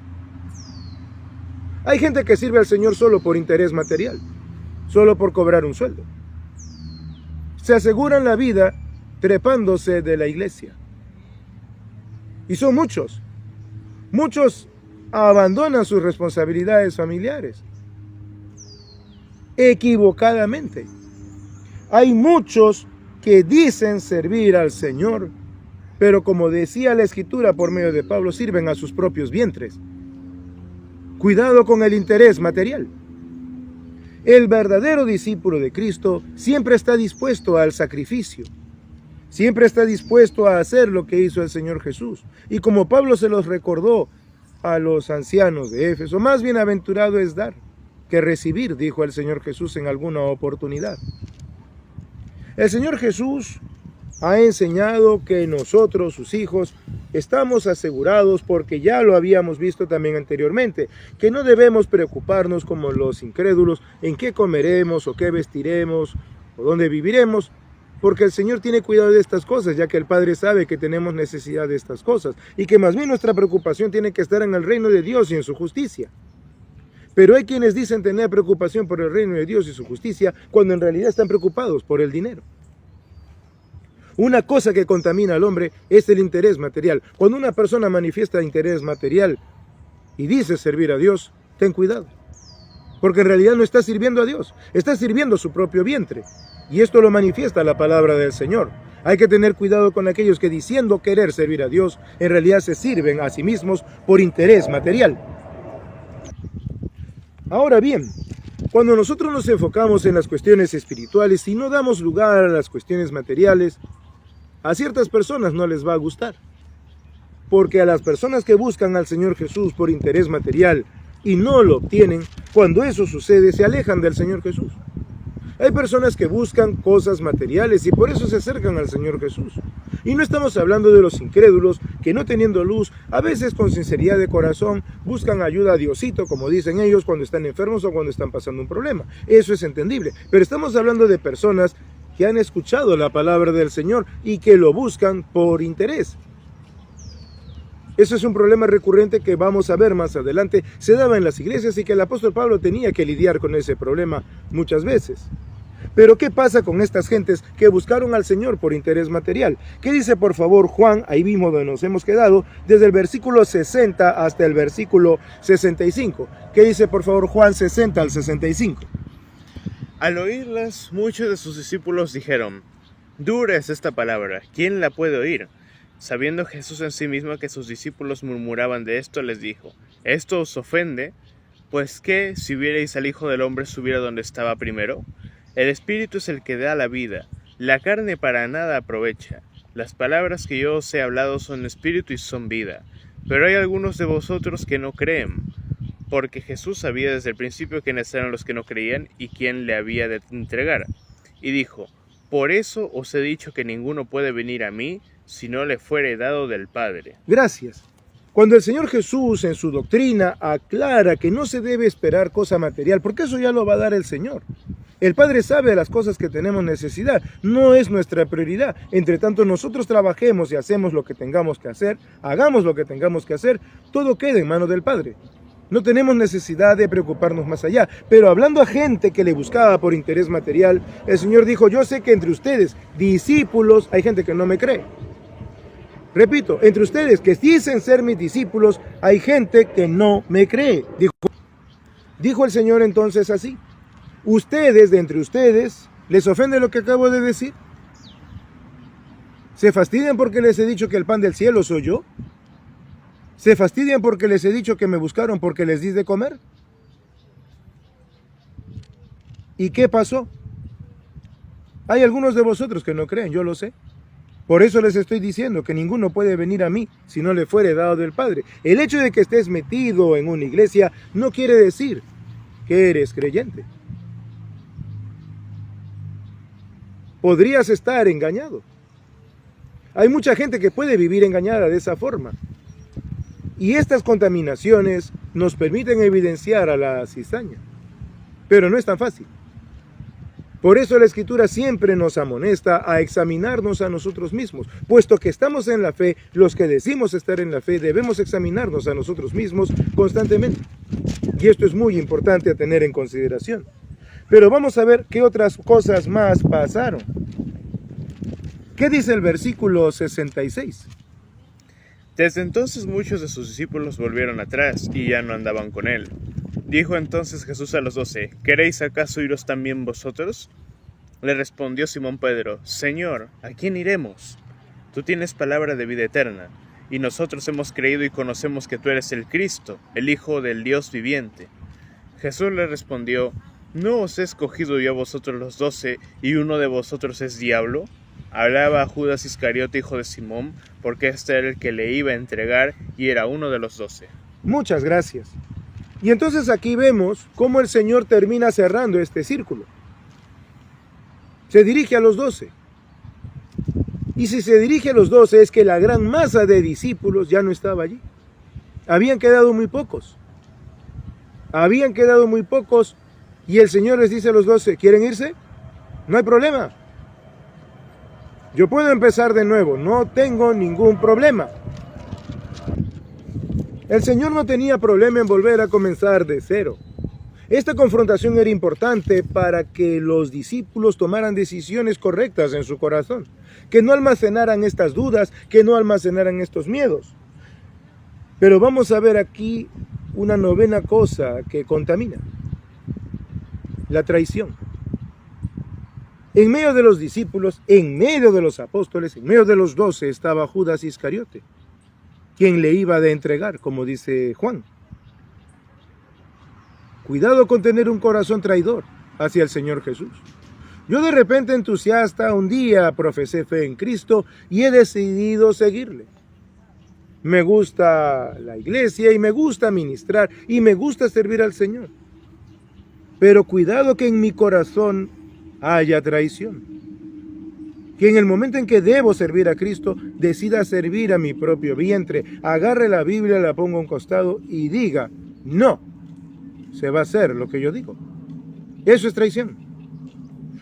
Hay gente que sirve al Señor solo por interés material, solo por cobrar un sueldo. Se aseguran la vida trepándose de la iglesia. Y son muchos. Muchos abandonan sus responsabilidades familiares equivocadamente. Hay muchos que dicen servir al Señor, pero como decía la Escritura por medio de Pablo, sirven a sus propios vientres. Cuidado con el interés material. El verdadero discípulo de Cristo siempre está dispuesto al sacrificio. Siempre está dispuesto a hacer lo que hizo el Señor Jesús. Y como Pablo se los recordó a los ancianos de Éfeso, más bienaventurado es dar que recibir, dijo el Señor Jesús en alguna oportunidad. El Señor Jesús ha enseñado que nosotros, sus hijos, estamos asegurados, porque ya lo habíamos visto también anteriormente, que no debemos preocuparnos como los incrédulos en qué comeremos o qué vestiremos o dónde viviremos, porque el Señor tiene cuidado de estas cosas, ya que el Padre sabe que tenemos necesidad de estas cosas y que más bien nuestra preocupación tiene que estar en el reino de Dios y en su justicia. Pero hay quienes dicen tener preocupación por el reino de Dios y su justicia, cuando en realidad están preocupados por el dinero. Una cosa que contamina al hombre es el interés material. Cuando una persona manifiesta interés material y dice servir a Dios, ten cuidado. Porque en realidad no está sirviendo a Dios, está sirviendo a su propio vientre. Y esto lo manifiesta la palabra del Señor. Hay que tener cuidado con aquellos que diciendo querer servir a Dios, en realidad se sirven a sí mismos por interés material. Ahora bien, cuando nosotros nos enfocamos en las cuestiones espirituales y no damos lugar a las cuestiones materiales, a ciertas personas no les va a gustar. Porque a las personas que buscan al Señor Jesús por interés material y no lo obtienen, cuando eso sucede, se alejan del Señor Jesús. Hay personas que buscan cosas materiales y por eso se acercan al Señor Jesús. Y no estamos hablando de los incrédulos que no teniendo luz, a veces con sinceridad de corazón, buscan ayuda a Diosito, como dicen ellos, cuando están enfermos o cuando están pasando un problema. Eso es entendible. Pero estamos hablando de personas que han escuchado la palabra del Señor y que lo buscan por interés. Eso es un problema recurrente que vamos a ver más adelante. Se daba en las iglesias y que el apóstol Pablo tenía que lidiar con ese problema muchas veces. Pero ¿qué pasa con estas gentes que buscaron al Señor por interés material? ¿Qué dice por favor Juan, ahí mismo donde nos hemos quedado, desde el versículo 60 hasta el versículo 65? ¿Qué dice por favor Juan 60 al 65? Al oírlas, muchos de sus discípulos dijeron: dura es esta palabra, ¿quién la puede oír? Sabiendo Jesús en sí mismo que sus discípulos murmuraban de esto, les dijo: ¿esto os ofende? Pues ¿qué si vierais al Hijo del Hombre subir a donde estaba primero? El Espíritu es el que da la vida, la carne para nada aprovecha. Las palabras que yo os he hablado son espíritu y son vida. Pero hay algunos de vosotros que no creen. Porque Jesús sabía desde el principio quiénes eran los que no creían y quién le había de entregar. Y dijo: por eso os he dicho que ninguno puede venir a mí si no le fuere dado del Padre. Gracias. Cuando el Señor Jesús en su doctrina aclara que no se debe esperar cosa material, porque eso ya lo va a dar el Señor. El Padre sabe de las cosas que tenemos necesidad, no es nuestra prioridad. Entre tanto nosotros trabajemos y hacemos lo que tengamos que hacer, hagamos lo que tengamos que hacer, todo queda en manos del Padre. No tenemos necesidad de preocuparnos más allá. Pero hablando a gente que le buscaba por interés material, el Señor dijo: yo sé que entre ustedes, discípulos, hay gente que no me cree. Repito, entre ustedes que dicen ser mis discípulos, hay gente que no me cree. Dijo el Señor entonces así: ustedes, de entre ustedes, ¿les ofende lo que acabo de decir? ¿Se fastidian porque les he dicho que el pan del cielo soy yo? ¿Se fastidian porque les he dicho que me buscaron porque les di de comer? ¿Y qué pasó? Hay algunos de vosotros que no creen, yo lo sé. Por eso les estoy diciendo que ninguno puede venir a mí si no le fuere dado del Padre. El hecho de que estés metido en una iglesia no quiere decir que eres creyente. Podrías estar engañado. Hay mucha gente que puede vivir engañada de esa forma. Y estas contaminaciones nos permiten evidenciar a la cizaña. Pero no es tan fácil. Por eso la Escritura siempre nos amonesta a examinarnos a nosotros mismos. Puesto que estamos en la fe, los que decimos estar en la fe, debemos examinarnos a nosotros mismos constantemente. Y esto es muy importante a tener en consideración. Pero vamos a ver qué otras cosas más pasaron. ¿Qué dice el versículo 66? Desde entonces muchos de sus discípulos volvieron atrás y ya no andaban con él. Dijo entonces Jesús a los 12: ¿queréis acaso iros también vosotros? Le respondió Simón Pedro: Señor, ¿a quién iremos? Tú tienes palabra de vida eterna, y nosotros hemos creído y conocemos que tú eres el Cristo, el Hijo del Dios viviente. Jesús le respondió: ¿no os he escogido yo a vosotros los 12 y uno de vosotros es diablo? Hablaba a Judas Iscariote, hijo de Simón, porque este era el que le iba a entregar y era uno de los 12. Muchas gracias. Y entonces aquí vemos cómo el Señor termina cerrando este círculo. Se dirige a los 12. Y si se dirige a los 12 es que la gran masa de discípulos ya no estaba allí. Habían quedado muy pocos. Habían quedado muy pocos y el Señor les dice a los 12: ¿quieren irse? No hay problema. Yo puedo empezar de nuevo, no tengo ningún problema. El Señor no tenía problema en volver a comenzar de cero. Esta confrontación era importante para que los discípulos tomaran decisiones correctas en su corazón, que no almacenaran estas dudas, que no almacenaran estos miedos. Pero vamos a ver aquí una novena cosa que contamina: la traición. En medio de los discípulos, en medio de los apóstoles, en medio de los 12 estaba Judas Iscariote, quien le iba de entregar, como dice Juan. Cuidado con tener un corazón traidor hacia el Señor Jesús. Yo de repente entusiasta un día profesé fe en Cristo y he decidido seguirle. Me gusta la iglesia y me gusta ministrar y me gusta servir al Señor. Pero cuidado que en mi corazón haya traición. Que en el momento en que debo servir a Cristo, decida servir a mi propio vientre, agarre la Biblia, la ponga a un costado y diga: no, se va a hacer lo que yo digo. Eso es traición.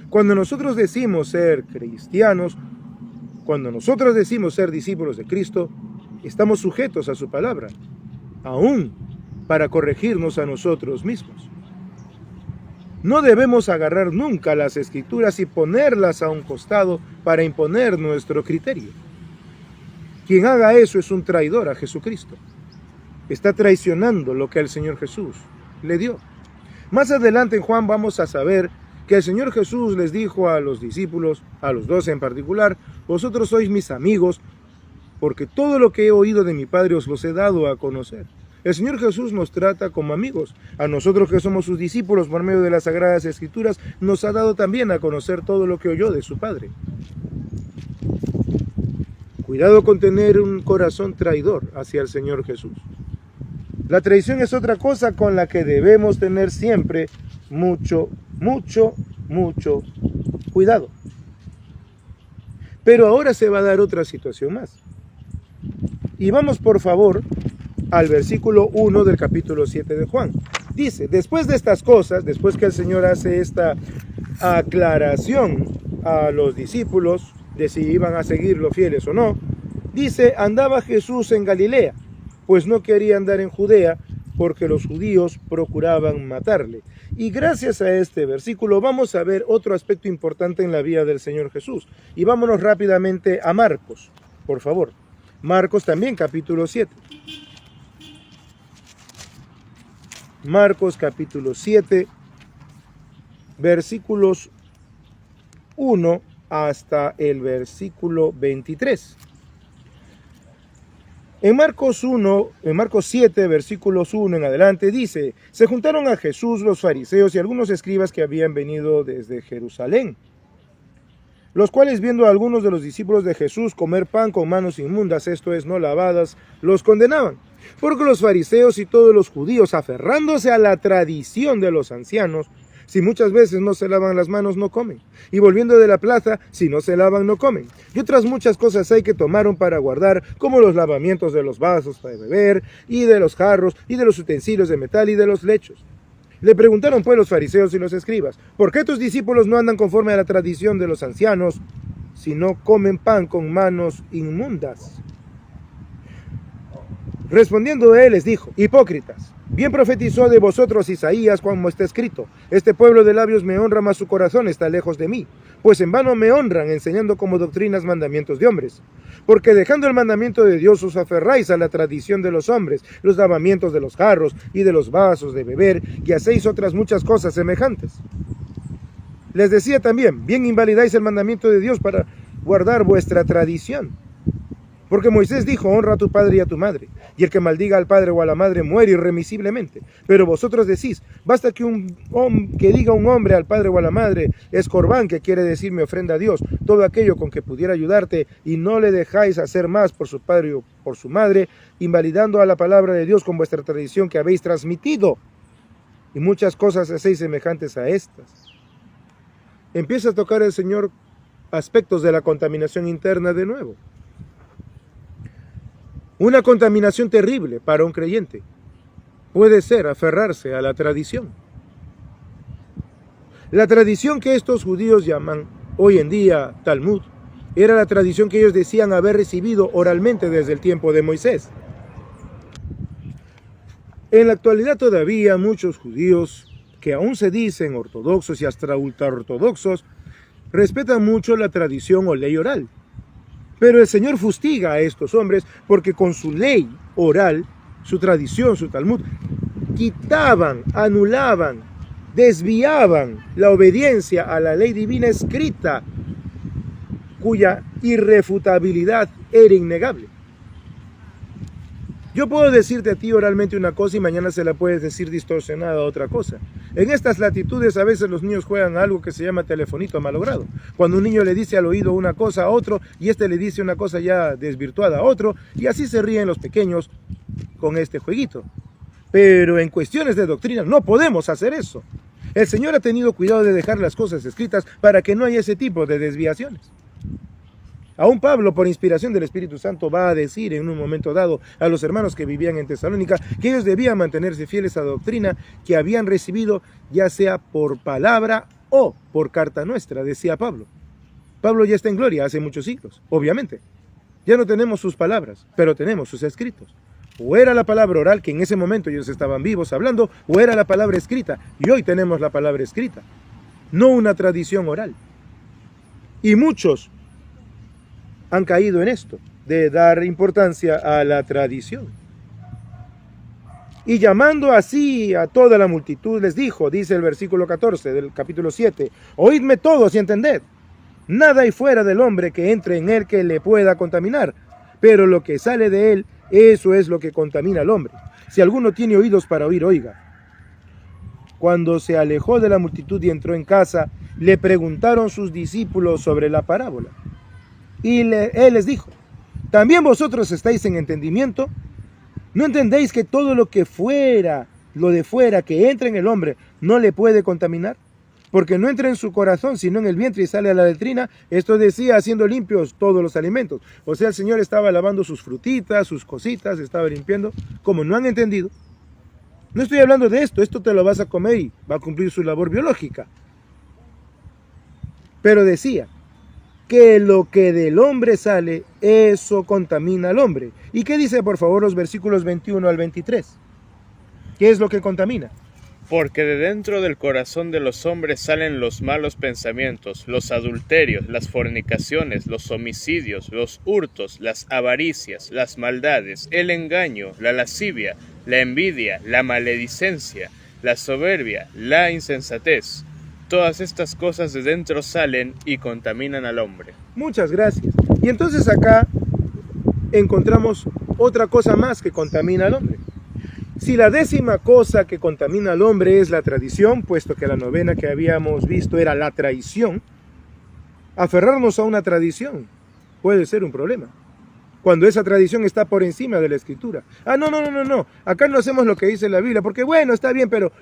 Cuando nosotros decimos ser cristianos, cuando nosotros decimos ser discípulos de Cristo, estamos sujetos a su palabra, aún para corregirnos a nosotros mismos. No debemos agarrar nunca las Escrituras y ponerlas a un costado para imponer nuestro criterio. Quien haga eso es un traidor a Jesucristo. Está traicionando lo que el Señor Jesús le dio. Más adelante en Juan vamos a saber que el Señor Jesús les dijo a los discípulos, a los 12 en particular: vosotros sois mis amigos, porque todo lo que he oído de mi Padre os los he dado a conocer. El Señor Jesús nos trata como amigos. A nosotros que somos sus discípulos por medio de las Sagradas Escrituras, nos ha dado también a conocer todo lo que oyó de su Padre. Cuidado con tener un corazón traidor hacia el Señor Jesús. La traición es otra cosa con la que debemos tener siempre mucho cuidado. Pero ahora se va a dar otra situación más. Y vamos por favor al versículo 1 del capítulo 7 de Juan. Dice: después de estas cosas, después que el Señor hace esta aclaración a los discípulos de si iban a seguirlo fieles o no, dice: andaba Jesús en Galilea, pues no quería andar en Judea, porque los judíos procuraban matarle. Y gracias a este versículo vamos a ver otro aspecto importante en la vida del Señor Jesús. Y vámonos rápidamente a Marcos, por favor. Marcos también, capítulo 7. Marcos, capítulo 7, versículos 1 hasta el versículo 23. En Marcos 7, versículos 1 en adelante, dice: se juntaron a Jesús los fariseos y algunos escribas que habían venido desde Jerusalén, los cuales, viendo a algunos de los discípulos de Jesús comer pan con manos inmundas, esto es, no lavadas, los condenaban. Porque los fariseos y todos los judíos, aferrándose a la tradición de los ancianos, si muchas veces no se lavan las manos, no comen. Y volviendo de la plaza, si no se lavan, no comen. Y otras muchas cosas hay que tomaron para guardar, como los lavamientos de los vasos para beber, y de los jarros, y de los utensilios de metal, y de los lechos. Le preguntaron pues los fariseos y los escribas: ¿por qué tus discípulos no andan conforme a la tradición de los ancianos, si no comen pan con manos inmundas? Respondiendo él les dijo: hipócritas, bien profetizó de vosotros Isaías, como está escrito: este pueblo de labios me honra, mas su corazón está lejos de mí, pues en vano me honran, enseñando como doctrinas mandamientos de hombres. Porque dejando el mandamiento de Dios os aferráis a la tradición de los hombres, los lavamientos de los jarros y de los vasos de beber, y hacéis otras muchas cosas semejantes. Les decía también: bien invalidáis el mandamiento de Dios para guardar vuestra tradición. Porque Moisés dijo: honra a tu padre y a tu madre, y el que maldiga al padre o a la madre muere irremisiblemente. Pero vosotros decís: basta que diga un hombre al padre o a la madre, es corbán, que quiere decir mi ofrenda a Dios, todo aquello con que pudiera ayudarte, y no le dejáis hacer más por su padre o por su madre, invalidando a la palabra de Dios con vuestra tradición que habéis transmitido. Y muchas cosas hacéis semejantes a estas. Empieza a tocar el Señor aspectos de la contaminación interna de nuevo. Una contaminación terrible para un creyente puede ser aferrarse a la tradición. La tradición que estos judíos llaman hoy en día Talmud era la tradición que ellos decían haber recibido oralmente desde el tiempo de Moisés. En la actualidad todavía muchos judíos que aún se dicen ortodoxos y hasta ultraortodoxos, respetan mucho la tradición o ley oral. Pero el Señor fustiga a estos hombres porque con su ley oral, su tradición, su Talmud, quitaban, anulaban, desviaban la obediencia a la ley divina escrita, cuya irrefutabilidad era innegable. Yo puedo decirte a ti oralmente una cosa y mañana se la puedes decir distorsionada a otra cosa. En estas latitudes a veces los niños juegan a algo que se llama telefonito malogrado. Cuando un niño le dice al oído una cosa a otro y este le dice una cosa ya desvirtuada a otro, y así se ríen los pequeños con este jueguito. Pero en cuestiones de doctrina no podemos hacer eso. El Señor ha tenido cuidado de dejar las cosas escritas para que no haya ese tipo de desviaciones. Aún Pablo, por inspiración del Espíritu Santo, va a decir en un momento dado a los hermanos que vivían en Tesalónica que ellos debían mantenerse fieles a la doctrina que habían recibido, ya sea por palabra o por carta nuestra, decía Pablo. Pablo ya está en gloria hace muchos siglos, obviamente. Ya no tenemos sus palabras, pero tenemos sus escritos. O era la palabra oral, que en ese momento ellos estaban vivos hablando, o era la palabra escrita, y hoy tenemos la palabra escrita, no una tradición oral. Y muchos han caído en esto, de dar importancia a la tradición. Y llamando así a toda la multitud les dijo, dice el versículo 14 del capítulo 7, oídme todos y entended, nada hay fuera del hombre que entre en él que le pueda contaminar, pero lo que sale de él, eso es lo que contamina al hombre. Si alguno tiene oídos para oír, oiga. Cuando se alejó de la multitud y entró en casa, le preguntaron sus discípulos sobre la parábola. Y él les dijo, ¿también vosotros estáis en entendimiento? ¿No entendéis que todo lo que fuera, lo de fuera que entra en el hombre, no le puede contaminar? Porque no entra en su corazón, sino en el vientre y sale a la letrina. Esto decía, haciendo limpios todos los alimentos. O sea, el Señor estaba lavando sus frutitas, sus cositas, estaba limpiando. Como no han entendido, no estoy hablando de esto, esto te lo vas a comer y va a cumplir su labor biológica. Pero decía, que lo que del hombre sale, eso contamina al hombre. ¿Y qué dice, por favor, los versículos 21 al 23? ¿Qué es lo que contamina? Porque de dentro del corazón de los hombres salen los malos pensamientos, los adulterios, las fornicaciones, los homicidios, los hurtos, las avaricias, las maldades, el engaño, la lascivia, la envidia, la maledicencia, la soberbia, la insensatez. Todas estas cosas de dentro salen y contaminan al hombre. Muchas gracias. Y entonces acá encontramos otra cosa más que contamina al hombre. Si la 10ª cosa que contamina al hombre es la tradición, puesto que la 9ª que habíamos visto era la traición, aferrarnos a una tradición puede ser un problema. Cuando esa tradición está por encima de la Escritura. No. Acá no hacemos lo que dice la Biblia, porque bueno, está bien, pero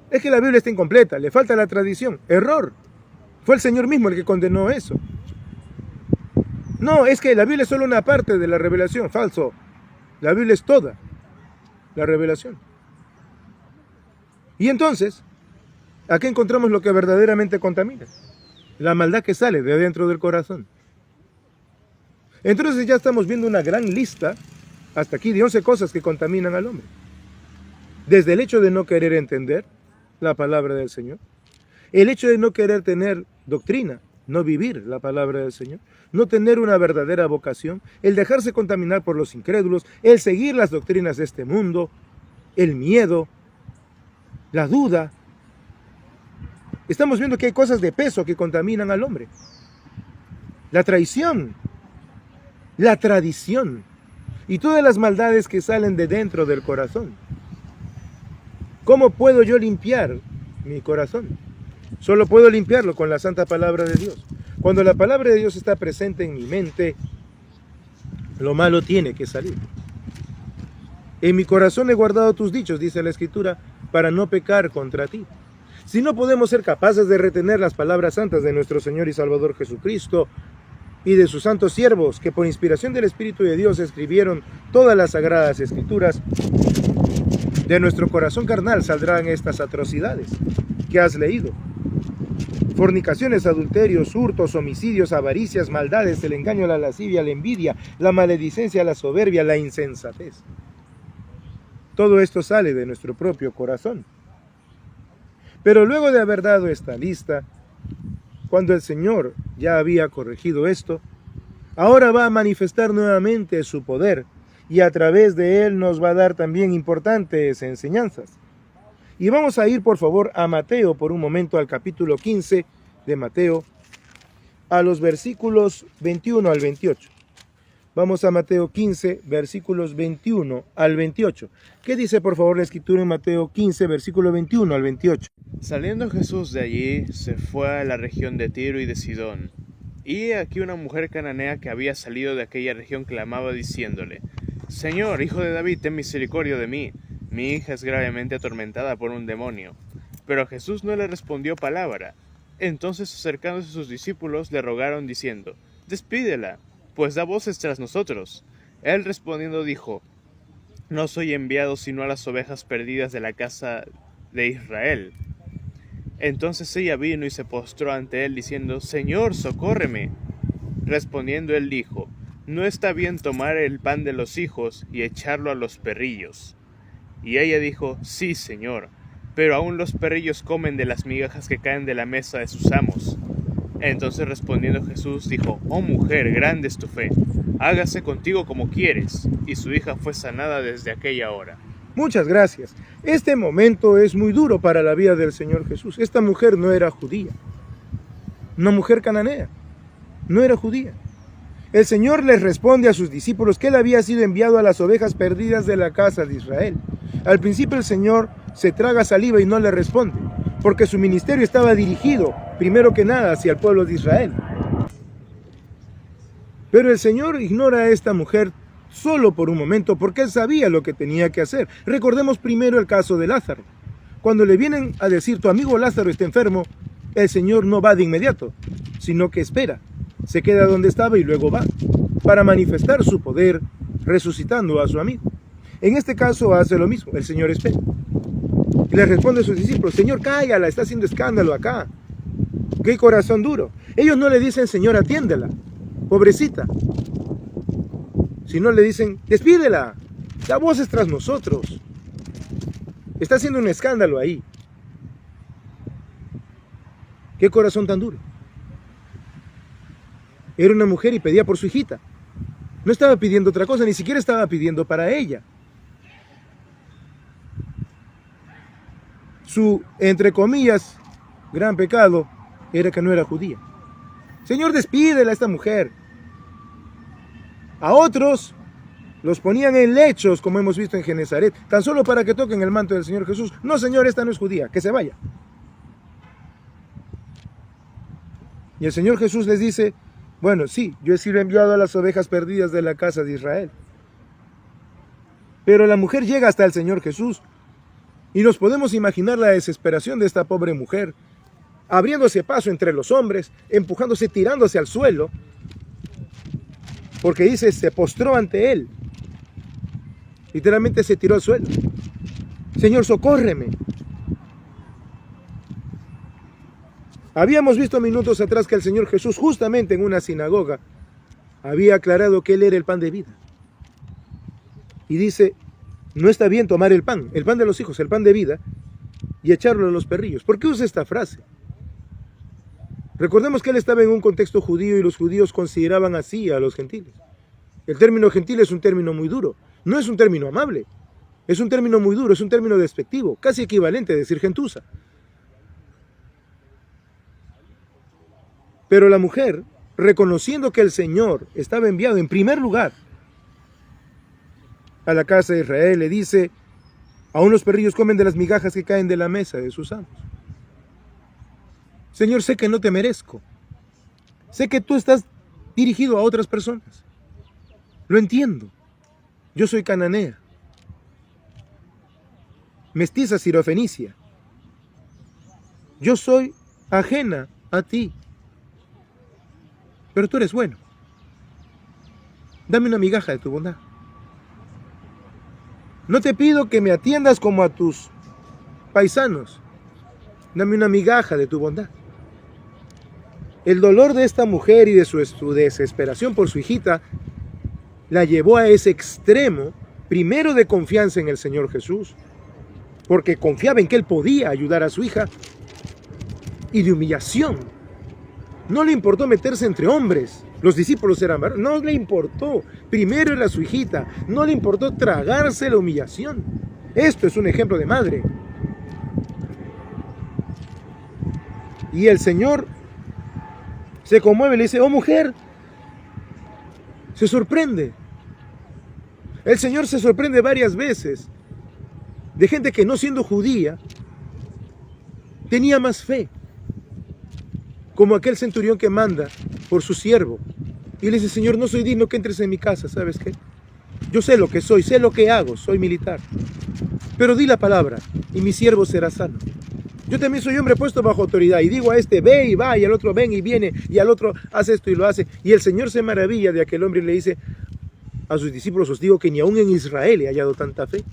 es que la Biblia está incompleta, le falta la tradición. Error. Fue el Señor mismo el que condenó eso. No, es que la Biblia es solo una parte de la revelación. Falso. La Biblia es toda la revelación. Y entonces, aquí encontramos lo que verdaderamente contamina. La maldad que sale de adentro del corazón. Entonces ya estamos viendo una gran lista, hasta aquí, de 11 cosas que contaminan al hombre. Desde el hecho de no querer entender la palabra del Señor, el hecho de no querer tener doctrina, no vivir la palabra del Señor, no tener una verdadera vocación, el dejarse contaminar por los incrédulos, el seguir las doctrinas de este mundo, el miedo, la duda. Estamos viendo que hay cosas de peso que contaminan al hombre. La traición, la tradición y todas las maldades que salen de dentro del corazón. ¿Cómo puedo yo limpiar mi corazón? Solo puedo limpiarlo con la santa palabra de Dios. Cuando la palabra de Dios está presente en mi mente, lo malo tiene que salir. En mi corazón he guardado tus dichos, dice la Escritura, para no pecar contra ti. Si no podemos ser capaces de retener las palabras santas de nuestro Señor y Salvador Jesucristo y de sus santos siervos, que por inspiración del Espíritu de Dios escribieron todas las sagradas Escrituras, de nuestro corazón carnal saldrán estas atrocidades que has leído. Fornicaciones, adulterios, hurtos, homicidios, avaricias, maldades, el engaño, la lascivia, la envidia, la maledicencia, la soberbia, la insensatez. Todo esto sale de nuestro propio corazón. Pero luego de haber dado esta lista, cuando el Señor ya había corregido esto, ahora va a manifestar nuevamente su poder y a través de él nos va a dar también importantes enseñanzas. Y vamos a ir por favor a Mateo por un momento, al capítulo 15 de Mateo, a los versículos 21 al 28. Vamos a Mateo 15, versículos 21 al 28. ¿Qué dice por favor la escritura en Mateo 15, versículo 21 al 28? Saliendo Jesús de allí, se fue a la región de Tiro y de Sidón. Y aquí una mujer cananea que había salido de aquella región clamaba diciéndole: Señor, hijo de David, ten misericordia de mí. Mi hija es gravemente atormentada por un demonio. Pero Jesús no le respondió palabra. Entonces, acercándose a sus discípulos, le rogaron diciendo: Despídela, pues da voces tras nosotros. Él respondiendo dijo: No soy enviado sino a las ovejas perdidas de la casa de Israel. Entonces ella vino y se postró ante él diciendo: Señor, socórreme. Respondiendo él dijo: No está bien tomar el pan de los hijos y echarlo a los perrillos. Y ella dijo: Sí, Señor, pero aún los perrillos comen de las migajas que caen de la mesa de sus amos. Entonces respondiendo Jesús dijo: Oh mujer, grande es tu fe, hágase contigo como quieres. Y su hija fue sanada desde aquella hora. Muchas gracias. Este momento es muy duro para la vida del Señor Jesús. Esta mujer no era judía, una mujer cananea, no era judía. El Señor les responde a sus discípulos que Él había sido enviado a las ovejas perdidas de la casa de Israel. Al principio el Señor se traga saliva y no le responde, porque su ministerio estaba dirigido, primero que nada, hacia el pueblo de Israel. Pero el Señor ignora a esta mujer solo por un momento, porque Él sabía lo que tenía que hacer. Recordemos primero el caso de Lázaro. Cuando le vienen a decir: tu amigo Lázaro está enfermo, el Señor no va de inmediato, sino que espera, se queda donde estaba y luego va, para manifestar su poder, resucitando a su amigo. En este caso hace lo mismo, el Señor espera. Y le responde a sus discípulos: Señor, cállala, está haciendo escándalo acá. ¡Qué corazón duro! Ellos no le dicen: Señor, atiéndela, pobrecita. Sino le dicen: despídela, da voces tras nosotros. Está haciendo un escándalo ahí. ¡Qué corazón tan duro! Era una mujer y pedía por su hijita. No estaba pidiendo otra cosa, ni siquiera estaba pidiendo para ella. Su, entre comillas, gran pecado era que no era judía. Señor, despídela a esta mujer. A otros los ponían en lechos, como hemos visto en Genezaret, tan solo para que toquen el manto del Señor Jesús. No, Señor, esta no es judía, que se vaya. Y el Señor Jesús les dice: bueno, sí, yo he sido enviado a las ovejas perdidas de la casa de Israel. Pero la mujer llega hasta el Señor Jesús y nos podemos imaginar la desesperación de esta pobre mujer, abriéndose paso entre los hombres, empujándose, tirándose al suelo, porque dice: se postró ante él. Literalmente se tiró al suelo. Señor, socórreme. Habíamos visto minutos atrás que el Señor Jesús, justamente en una sinagoga, había aclarado que Él era el pan de vida. Y dice: no está bien tomar el pan de los hijos, el pan de vida, y echarlo a los perrillos. ¿Por qué usa esta frase? Recordemos que Él estaba en un contexto judío y los judíos consideraban así a los gentiles. El término gentil es un término muy duro, no es un término amable, es un término muy duro, es un término despectivo, casi equivalente a decir gentuza. Pero la mujer, reconociendo que el Señor estaba enviado en primer lugar a la casa de Israel, le dice: aún los perrillos comen de las migajas que caen de la mesa de sus amos. Señor, sé que no te merezco. Sé que tú estás dirigido a otras personas. Lo entiendo. Yo soy cananea, mestiza sirofenicia. Yo soy ajena a ti. Pero tú eres bueno. Dame una migaja de tu bondad. No te pido que me atiendas como a tus paisanos. Dame una migaja de tu bondad. El dolor de esta mujer y de su desesperación por su hijita la llevó a ese extremo, primero de confianza en el Señor Jesús, porque confiaba en que Él podía ayudar a su hija, y de humillación. No le importó meterse entre hombres. Los discípulos eran varones. No le importó. Primero era su hijita. No le importó tragarse la humillación. Esto es un ejemplo de madre. Y el Señor se conmueve y le dice, oh mujer, se sorprende. El Señor se sorprende varias veces de gente que no siendo judía tenía más fe, como aquel centurión que manda por su siervo y le dice, Señor, no soy digno que entres en mi casa, ¿sabes qué? Yo sé lo que soy, sé lo que hago, soy militar, pero di la palabra y mi siervo será sano. Yo también soy hombre puesto bajo autoridad y digo a este, ve y va, y al otro ven y viene, y al otro hace esto y lo hace. Y el Señor se maravilla de aquel hombre y le dice a sus discípulos, os digo que ni aún en Israel he hallado tanta fe.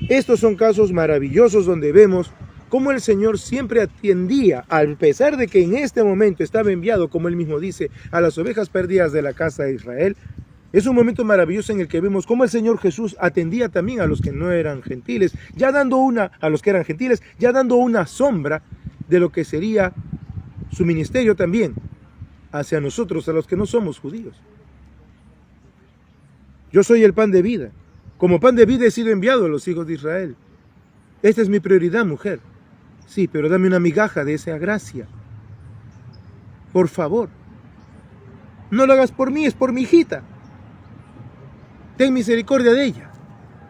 Estos son casos maravillosos donde vemos cómo el Señor siempre atendía, a pesar de que en este momento estaba enviado, como él mismo dice, a las ovejas perdidas de la casa de Israel. Es un momento maravilloso en el que vemos cómo el Señor Jesús atendía también a los que no eran gentiles, a los que eran gentiles, ya dando una sombra de lo que sería su ministerio también hacia nosotros, a los que no somos judíos. Yo soy el pan de vida. Como pan de vida he sido enviado a los hijos de Israel. Esta es mi prioridad, mujer. Sí, pero dame una migaja de esa gracia. Por favor. No lo hagas por mí, es por mi hijita. Ten misericordia de ella.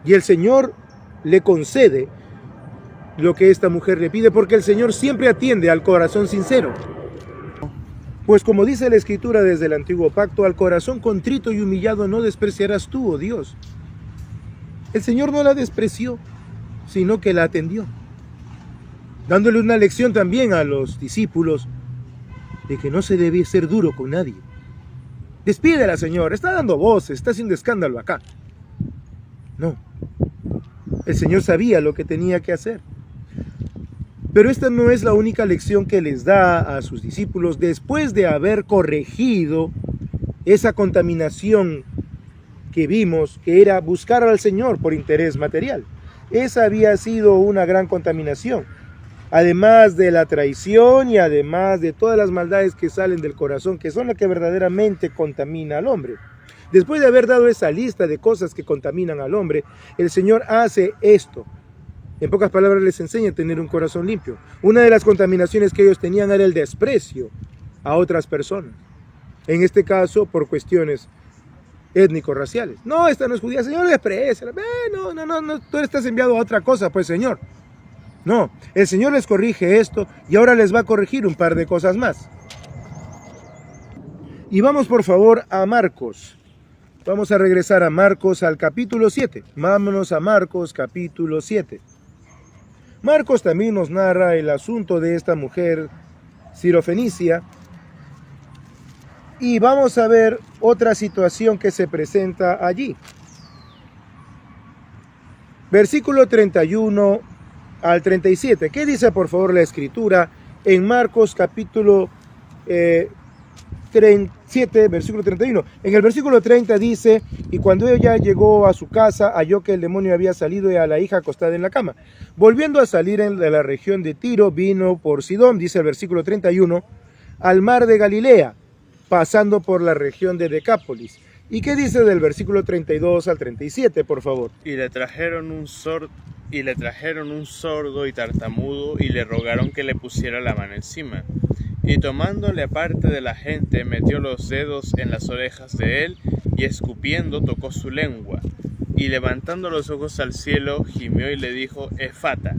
Y el Señor le concede lo que esta mujer le pide, porque el Señor siempre atiende al corazón sincero. Pues como dice la Escritura desde el Antiguo Pacto, al corazón contrito y humillado no despreciarás tú, oh Dios. El Señor no la despreció, sino que la atendió, dándole una lección también a los discípulos de que no se debe ser duro con nadie. Despídela, Señor, está dando voces, está haciendo escándalo acá. No, el Señor sabía lo que tenía que hacer. Pero esta no es la única lección que les da a sus discípulos después de haber corregido esa contaminación que vimos, que era buscar al Señor por interés material. Esa había sido una gran contaminación, además de la traición y además de todas las maldades que salen del corazón, que son las que verdaderamente contamina al hombre. Después de haber dado esa lista de cosas que contaminan al hombre, el Señor hace esto. En pocas palabras, les enseña a tener un corazón limpio. Una de las contaminaciones que ellos tenían era el desprecio a otras personas. En este caso, por cuestiones étnico-raciales. No, esta no es judía, Señor, desprecia. No, tú estás enviado a otra cosa, pues, Señor. No, el Señor les corrige esto y ahora les va a corregir un par de cosas más. Y vamos, por favor, a Marcos. Vamos a regresar a Marcos al capítulo 7. Vámonos a Marcos capítulo 7. Marcos también nos narra el asunto de esta mujer sirofenicia. Y vamos a ver otra situación que se presenta allí. Versículo 31 al 37. ¿Qué dice, por favor, la Escritura en Marcos capítulo 7, versículo 31? En el versículo 30 dice, y cuando ella llegó a su casa, halló que el demonio había salido y a la hija acostada en la cama. Volviendo a salir de la región de Tiro, vino por Sidón, dice el versículo 31, al mar de Galilea, pasando por la región de Decápolis. ¿Y qué dice del versículo 32 al 37, por favor? Y le trajeron un sordo y tartamudo, y le rogaron que le pusiera la mano encima. Y tomándole aparte de la gente, metió los dedos en las orejas de él, y escupiendo tocó su lengua. Y levantando los ojos al cielo, gimió y le dijo, Efata,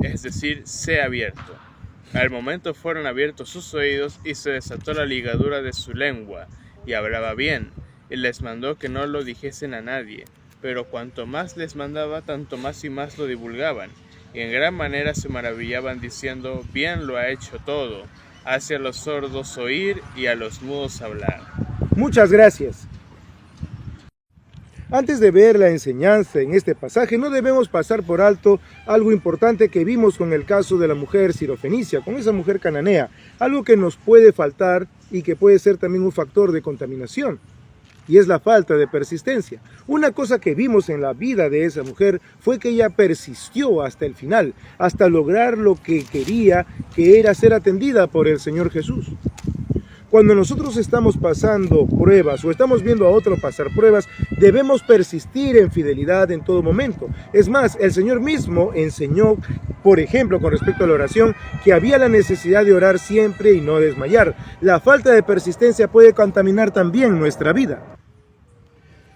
es decir, sé abierto. Al momento fueron abiertos sus oídos, y se desató la ligadura de su lengua, y hablaba bien, y les mandó que no lo dijesen a nadie. Pero cuanto más les mandaba, tanto más y más lo divulgaban, y en gran manera se maravillaban diciendo, bien lo ha hecho todo, hace a los sordos oír y a los mudos hablar. Muchas gracias. Antes de ver la enseñanza en este pasaje, no debemos pasar por alto algo importante que vimos con el caso de la mujer sirofenicia, con esa mujer cananea, algo que nos puede faltar y que puede ser también un factor de contaminación. y es la falta de persistencia. Una cosa que vimos en la vida de esa mujer fue que ella persistió hasta el final, hasta lograr lo que quería, que era ser atendida por el Señor Jesús. Cuando nosotros estamos pasando pruebas o estamos viendo a otro pasar pruebas, debemos persistir en fidelidad en todo momento. Es más, el Señor mismo enseñó, por ejemplo, con respecto a la oración, que había la necesidad de orar siempre y no desmayar. La falta de persistencia puede contaminar también nuestra vida.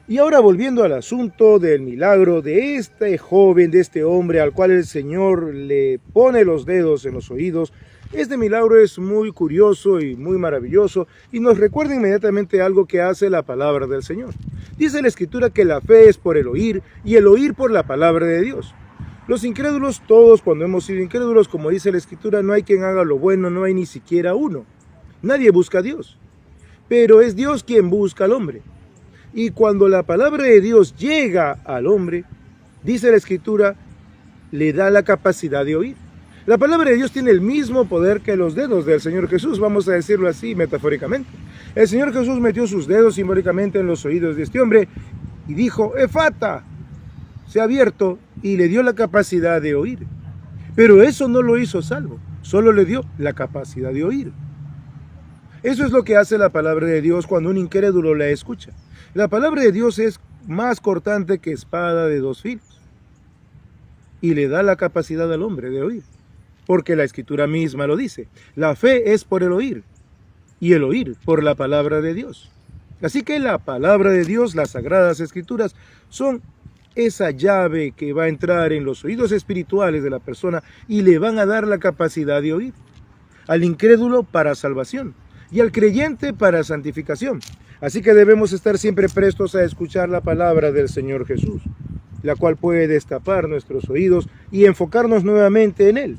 Y ahora volviendo al asunto del milagro de este joven, de este hombre al cual el Señor le pone los dedos en los oídos, este milagro es muy curioso y muy maravilloso y nos recuerda inmediatamente algo que hace la palabra del Señor. Dice la Escritura que la fe es por el oír y el oír por la palabra de Dios. Los incrédulos, todos cuando hemos sido incrédulos, como dice la Escritura, no hay quien haga lo bueno, no hay ni siquiera uno. Nadie busca a Dios, pero es Dios quien busca al hombre. Y cuando la palabra de Dios llega al hombre, dice la Escritura, le da la capacidad de oír. La palabra de Dios tiene el mismo poder que los dedos del Señor Jesús, vamos a decirlo así metafóricamente. El Señor Jesús metió sus dedos simbólicamente en los oídos de este hombre y dijo, Efata, se ha abierto, y le dio la capacidad de oír. Pero eso no lo hizo salvo, solo le dio la capacidad de oír. Eso es lo que hace la palabra de Dios cuando un incrédulo la escucha. La palabra de Dios es más cortante que espada de dos filos y le da la capacidad al hombre de oír. Porque la Escritura misma lo dice. La fe es por el oír y el oír por la palabra de Dios. Así que la palabra de Dios, las Sagradas Escrituras, son esa llave que va a entrar en los oídos espirituales de la persona y le van a dar la capacidad de oír. Al incrédulo para salvación y al creyente para santificación. Así que debemos estar siempre prestos a escuchar la palabra del Señor Jesús, la cual puede destapar nuestros oídos y enfocarnos nuevamente en Él.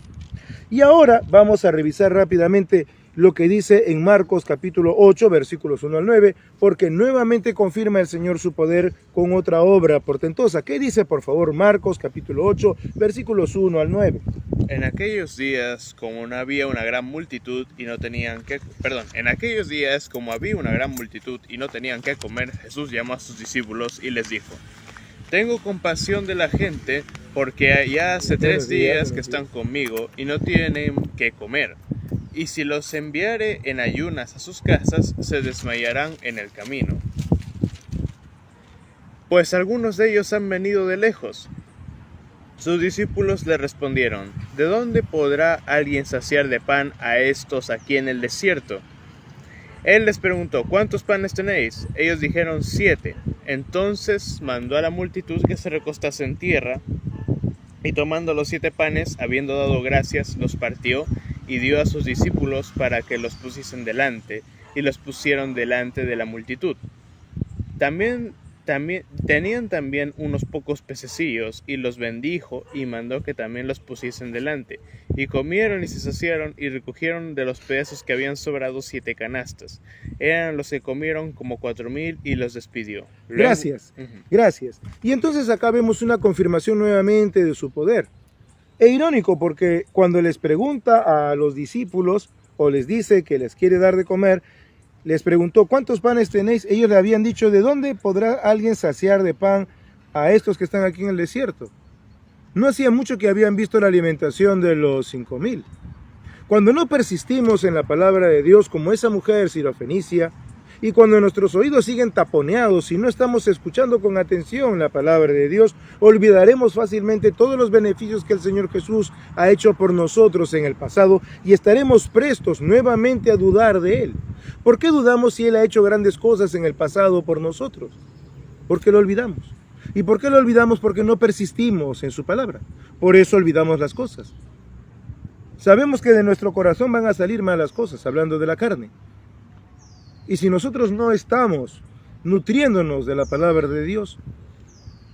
Y ahora vamos a revisar rápidamente lo que dice en Marcos capítulo 8, versículos 1 al 9, porque nuevamente confirma el Señor su poder con otra obra portentosa. ¿Qué dice, por favor, Marcos capítulo 8, versículos 1 al 9? En aquellos días, como había una gran multitud y no tenían que comer, Jesús llamó a sus discípulos y les dijo: Tengo compasión de la gente, porque ya hace 3 días que están conmigo y no tienen que comer. Y si los enviare en ayunas a sus casas, se desmayarán en el camino. Pues algunos de ellos han venido de lejos. Sus discípulos le respondieron: ¿De dónde podrá alguien saciar de pan a estos aquí en el desierto? Él les preguntó: ¿Cuántos panes tenéis? Ellos dijeron: 7. Entonces mandó a la multitud que se recostase en tierra, y tomando los 7 panes, habiendo dado gracias, los partió y dio a sus discípulos para que los pusiesen delante, y los pusieron delante de la multitud. Tenían también unos pocos pececillos, y los bendijo, y mandó que también los pusiesen delante. Y comieron y se saciaron, y recogieron de los pedazos que habían sobrado 7 canastas. Eran los que comieron como 4,000, y los despidió. Luego, Gracias. Y entonces acá vemos una confirmación nuevamente de su poder. Es irónico porque cuando les pregunta a los discípulos, o les dice que les quiere dar de comer, les preguntó: ¿cuántos panes tenéis? Ellos le habían dicho: ¿de dónde podrá alguien saciar de pan a estos que están aquí en el desierto? No hacía mucho que habían visto la alimentación de los 5,000. Cuando no persistimos en la palabra de Dios como esa mujer sirofenicia, y cuando nuestros oídos siguen taponeados y no estamos escuchando con atención la palabra de Dios, olvidaremos fácilmente todos los beneficios que el Señor Jesús ha hecho por nosotros en el pasado y estaremos prestos nuevamente a dudar de Él. ¿Por qué dudamos si Él ha hecho grandes cosas en el pasado por nosotros? Porque lo olvidamos. ¿Y por qué lo olvidamos? Porque no persistimos en su palabra. Por eso olvidamos las cosas. Sabemos que de nuestro corazón van a salir malas cosas, hablando de la carne. Y si nosotros no estamos nutriéndonos de la palabra de Dios,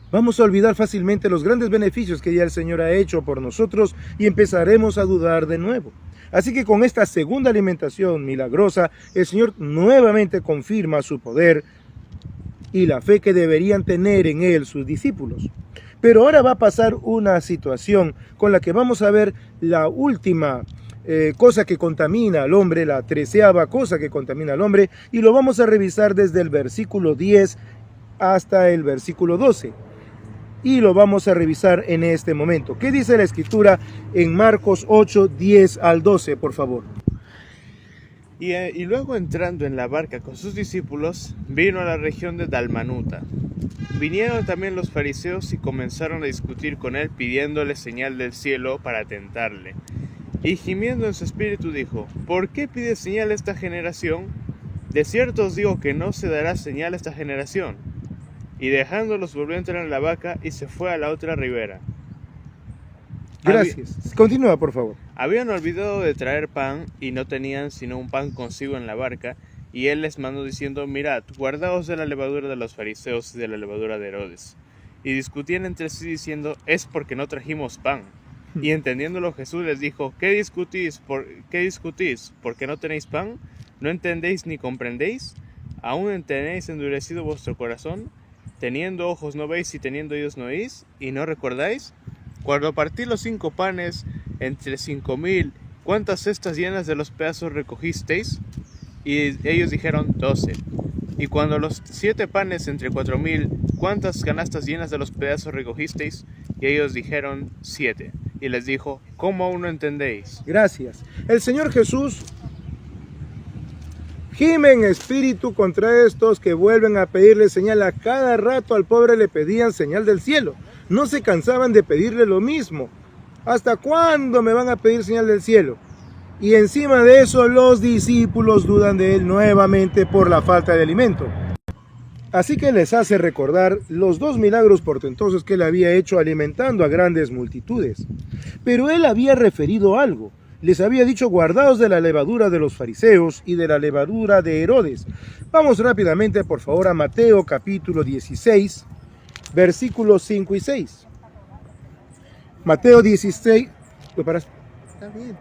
vamos a olvidar fácilmente los grandes beneficios que ya el Señor ha hecho por nosotros y empezaremos a dudar de nuevo. Así que con esta segunda alimentación milagrosa, el Señor nuevamente confirma su poder y la fe que deberían tener en Él sus discípulos. Pero ahora va a pasar una situación con la que vamos a ver la última cosa que contamina al hombre, la 13ª cosa que contamina al hombre, y lo vamos a revisar desde el versículo 10 hasta el versículo 12. Y lo vamos a revisar en este momento. ¿Qué dice la Escritura en Marcos 8, 10 al 12, por favor? Y luego entrando en la barca con sus discípulos, vino a la región de Dalmanuta. Vinieron también los fariseos y comenzaron a discutir con él, pidiéndole señal del cielo para tentarle. Y gimiendo en su espíritu dijo: ¿Por qué pide señal esta generación? De cierto os digo que no se dará señal a esta generación. Y dejándolos volvió a entrar en la barca y se fue a la otra ribera. Gracias. Continúa, por favor. Habían olvidado de traer pan y no tenían sino un pan consigo en la barca, y él les mandó diciendo: Mirad, guardaos de la levadura de los fariseos y de la levadura de Herodes. Y discutían entre sí diciendo: es porque no trajimos pan. Y entendiéndolo Jesús les dijo: ¿Qué discutís? ¿Por qué no tenéis pan? ¿No entendéis ni comprendéis? ¿Aún tenéis endurecido vuestro corazón? Teniendo ojos no veis y teniendo oídos no oís, ¿y no recordáis? Cuando partí los 5 panes entre 5,000, ¿cuántas cestas llenas de los pedazos recogisteis? Y ellos dijeron: 12. Y cuando los 7 panes entre 4,000, ¿cuántas canastas llenas de los pedazos recogisteis? Y ellos dijeron: 7. Y les dijo: ¿Cómo aún no entendéis? Gracias. El Señor Jesús gime en espíritu contra estos que vuelven a pedirle señal. A cada rato al pobre le pedían señal del cielo. No se cansaban de pedirle lo mismo. ¿Hasta cuándo me van a pedir señal del cielo? Y encima de eso los discípulos dudan de él nuevamente por la falta de alimento. Así que les hace recordar los 2 milagros portentosos que él había hecho alimentando a grandes multitudes. Pero él había referido algo. Les había dicho: guardaos de la levadura de los fariseos y de la levadura de Herodes. Vamos rápidamente, por favor, a Mateo capítulo 16, versículos 5 y 6. Mateo 16... ¿Lo paras? Está bien.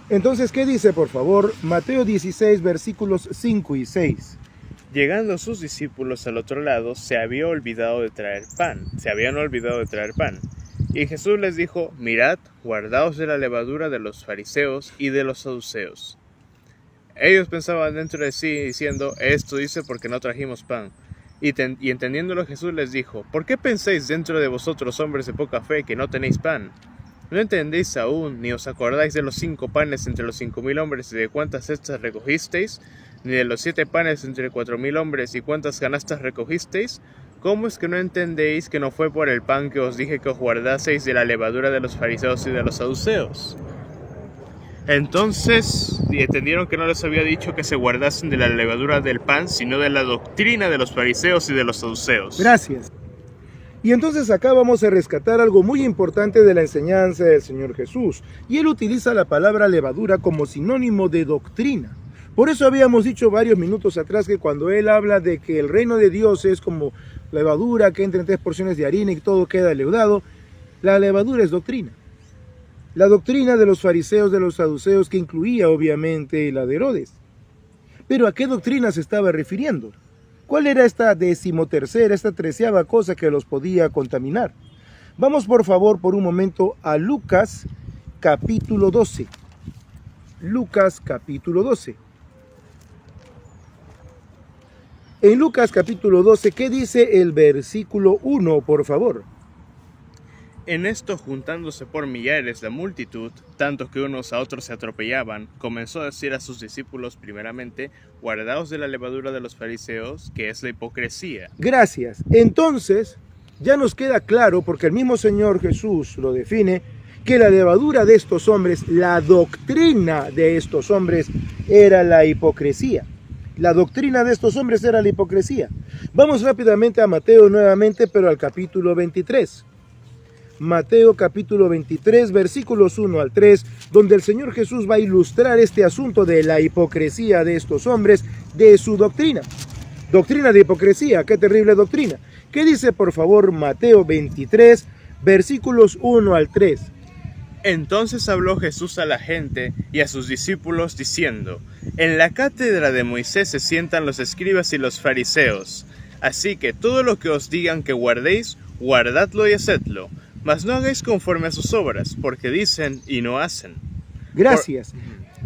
Entonces, ¿qué dice, por favor? Mateo 16, versículos 5 y 6. Llegando sus discípulos al otro lado, se habían olvidado de traer pan. Y Jesús les dijo: Mirad, guardaos de la levadura de los fariseos y de los saduceos. Ellos pensaban dentro de sí, diciendo: esto dice porque no trajimos pan. Y entendiéndolo Jesús les dijo: ¿por qué pensáis dentro de vosotros, hombres de poca fe, que no tenéis pan? ¿No entendéis aún, ni os acordáis de los 5 panes entre los 5,000 hombres y de cuántas cestas recogisteis? ¿Ni de los 7 panes entre 4,000 hombres y cuántas canastas recogisteis? ¿Cómo es que no entendéis que no fue por el pan que os dije que os guardaseis de la levadura de los fariseos y de los saduceos? Entonces entendieron que no les había dicho que se guardasen de la levadura del pan, sino de la doctrina de los fariseos y de los saduceos. Gracias. Y entonces acá vamos a rescatar algo muy importante de la enseñanza del Señor Jesús. Y él utiliza la palabra levadura como sinónimo de doctrina. Por eso habíamos dicho varios minutos atrás que cuando él habla de que el reino de Dios es como levadura que entra en 3 porciones de harina y todo queda leudado, la levadura es doctrina. La doctrina de los fariseos, de los saduceos, que incluía obviamente la de Herodes. Pero ¿a qué doctrina se estaba refiriendo? ¿Cuál era esta 13ª, esta 13ª cosa que los podía contaminar? Vamos por favor por un momento a Lucas capítulo 12. Lucas capítulo 12. En Lucas capítulo 12, ¿qué dice el versículo 1, por favor? En esto, juntándose por millares la multitud, tanto que unos a otros se atropellaban, comenzó a decir a sus discípulos primeramente: guardaos de la levadura de los fariseos, que es la hipocresía. Gracias. Entonces, ya nos queda claro, porque el mismo Señor Jesús lo define, que la levadura de estos hombres, la doctrina de estos hombres, era la hipocresía. La doctrina de estos hombres era la hipocresía. Vamos rápidamente a Mateo nuevamente, pero al capítulo 23. Mateo capítulo 23, versículos 1 al 3, donde el Señor Jesús va a ilustrar este asunto de la hipocresía de estos hombres, de su doctrina. Doctrina de hipocresía, qué terrible doctrina. ¿Qué dice, por favor, Mateo 23, versículos 1 al 3? Entonces habló Jesús a la gente y a sus discípulos diciendo: en la cátedra de Moisés se sientan los escribas y los fariseos. Así que todo lo que os digan que guardéis, guardadlo y hacedlo, Mas no hagáis conforme a sus obras, porque dicen y no hacen. Gracias.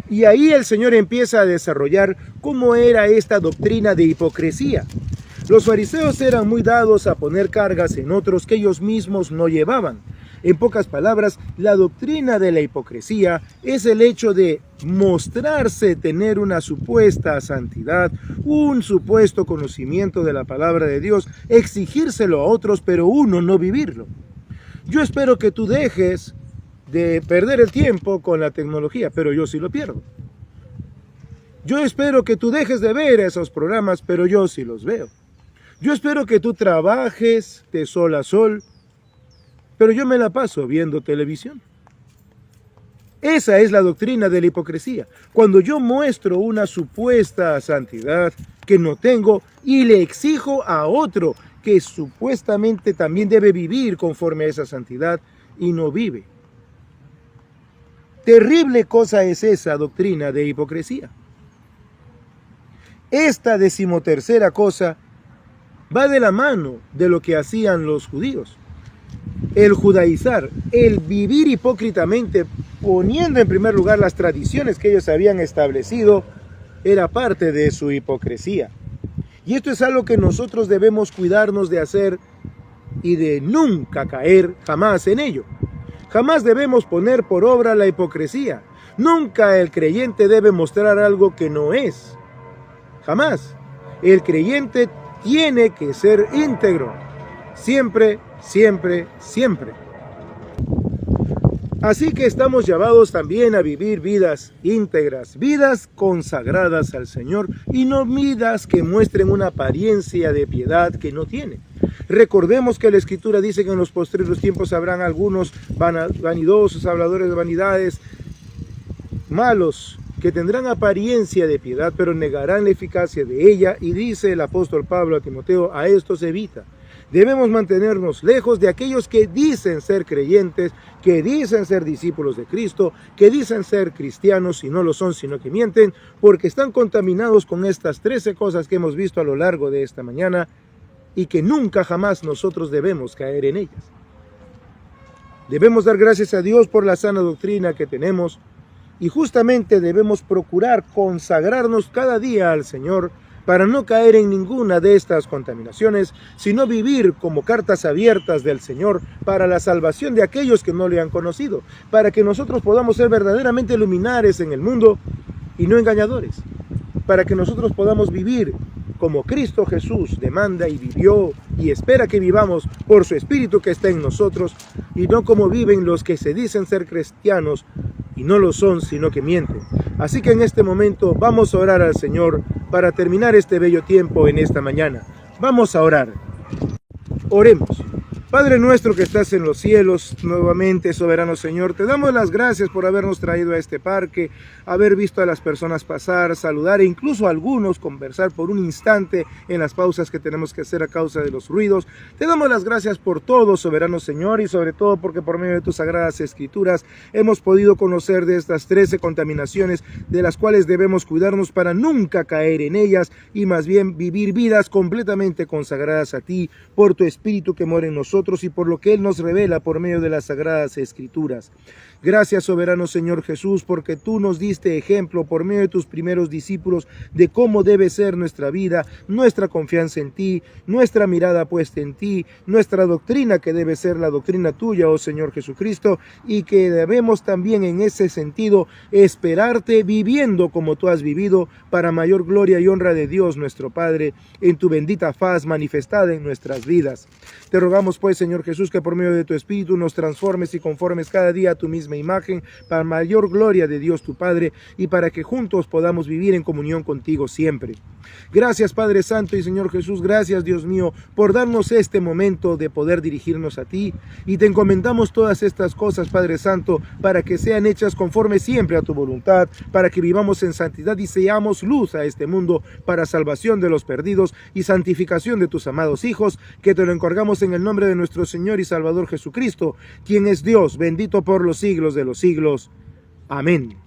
Y ahí el Señor empieza a desarrollar cómo era esta doctrina de hipocresía. Los fariseos eran muy dados a poner cargas en otros que ellos mismos no llevaban. En pocas palabras, la doctrina de la hipocresía es el hecho de mostrarse tener una supuesta santidad, un supuesto conocimiento de la palabra de Dios, exigírselo a otros, pero uno no vivirlo. Yo espero que tú dejes de perder el tiempo con la tecnología, pero yo sí lo pierdo. Yo espero que tú dejes de ver esos programas, pero yo sí los veo. Yo espero que tú trabajes de sol a sol, pero yo me la paso viendo televisión. Esa es la doctrina de la hipocresía. Cuando yo muestro una supuesta santidad que no tengo y le exijo a otro que supuestamente también debe vivir conforme a esa santidad y no vive. Terrible cosa es esa doctrina de hipocresía. Esta 13ª cosa va de la mano de lo que hacían los judíos. El judaizar, el vivir hipócritamente, poniendo en primer lugar las tradiciones que ellos habían establecido, era parte de su hipocresía. Y esto es algo que nosotros debemos cuidarnos de hacer y de nunca caer jamás en ello. Jamás debemos poner por obra la hipocresía. Nunca el creyente debe mostrar algo que no es. Jamás. El creyente tiene que ser íntegro. Siempre, siempre, siempre. Así que estamos llamados también a vivir vidas íntegras, vidas consagradas al Señor y no vidas que muestren una apariencia de piedad que no tiene. Recordemos que la Escritura dice que en los postreros tiempos habrán algunos vanidosos, habladores de vanidades, malos, que tendrán apariencia de piedad, pero negarán la eficacia de ella, y dice el apóstol Pablo a Timoteo, a esto se evita. Debemos mantenernos lejos de aquellos que dicen ser creyentes, que dicen ser discípulos de Cristo, que dicen ser cristianos y no lo son, sino que mienten, porque están contaminados con estas 13 cosas que hemos visto a lo largo de esta mañana y que nunca jamás nosotros debemos caer en ellas. Debemos dar gracias a Dios por la sana doctrina que tenemos y justamente debemos procurar consagrarnos cada día al Señor para no caer en ninguna de estas contaminaciones, sino vivir como cartas abiertas del Señor para la salvación de aquellos que no le han conocido, para que nosotros podamos ser verdaderamente luminares en el mundo y no engañadores, para que nosotros podamos vivir como Cristo Jesús demanda y vivió y espera que vivamos por su Espíritu que está en nosotros, y no como viven los que se dicen ser cristianos y no lo son, sino que mienten. Así que en este momento vamos a orar al Señor para terminar este bello tiempo en esta mañana. Vamos a orar. Oremos. Padre nuestro que estás en los cielos, nuevamente, soberano Señor, te damos las gracias por habernos traído a este parque, haber visto a las personas pasar, saludar e incluso a algunos conversar por un instante en las pausas que tenemos que hacer a causa de los ruidos. Te damos las gracias por todo, soberano Señor, y sobre todo porque por medio de tus sagradas escrituras hemos podido conocer de estas 13 contaminaciones de las cuales debemos cuidarnos para nunca caer en ellas y más bien vivir vidas completamente consagradas a ti por tu Espíritu que mora en nosotros y por lo que Él nos revela por medio de las sagradas escrituras. Gracias, soberano Señor Jesús, porque tú nos diste ejemplo por medio de tus primeros discípulos de cómo debe ser nuestra vida, nuestra confianza en ti, nuestra mirada puesta en ti, nuestra doctrina que debe ser la doctrina tuya, oh Señor Jesucristo, y que debemos también en ese sentido esperarte viviendo como tú has vivido para mayor gloria y honra de Dios nuestro Padre, en tu bendita faz manifestada en nuestras vidas. Te rogamos pues, Señor Jesús, que por medio de tu Espíritu nos transformes y conformes cada día a tu misma imagen para mayor gloria de Dios tu Padre y para que juntos podamos vivir en comunión contigo siempre. Gracias, Padre Santo y Señor Jesús, gracias, Dios mío, por darnos este momento de poder dirigirnos a ti, y te encomendamos todas estas cosas, Padre Santo, para que sean hechas conforme siempre a tu voluntad, para que vivamos en santidad y seamos luz a este mundo para salvación de los perdidos y santificación de tus amados hijos, que te lo encargamos en el nombre de nuestro Señor y Salvador Jesucristo, quien es Dios, bendito por los siglos de los siglos. Amén.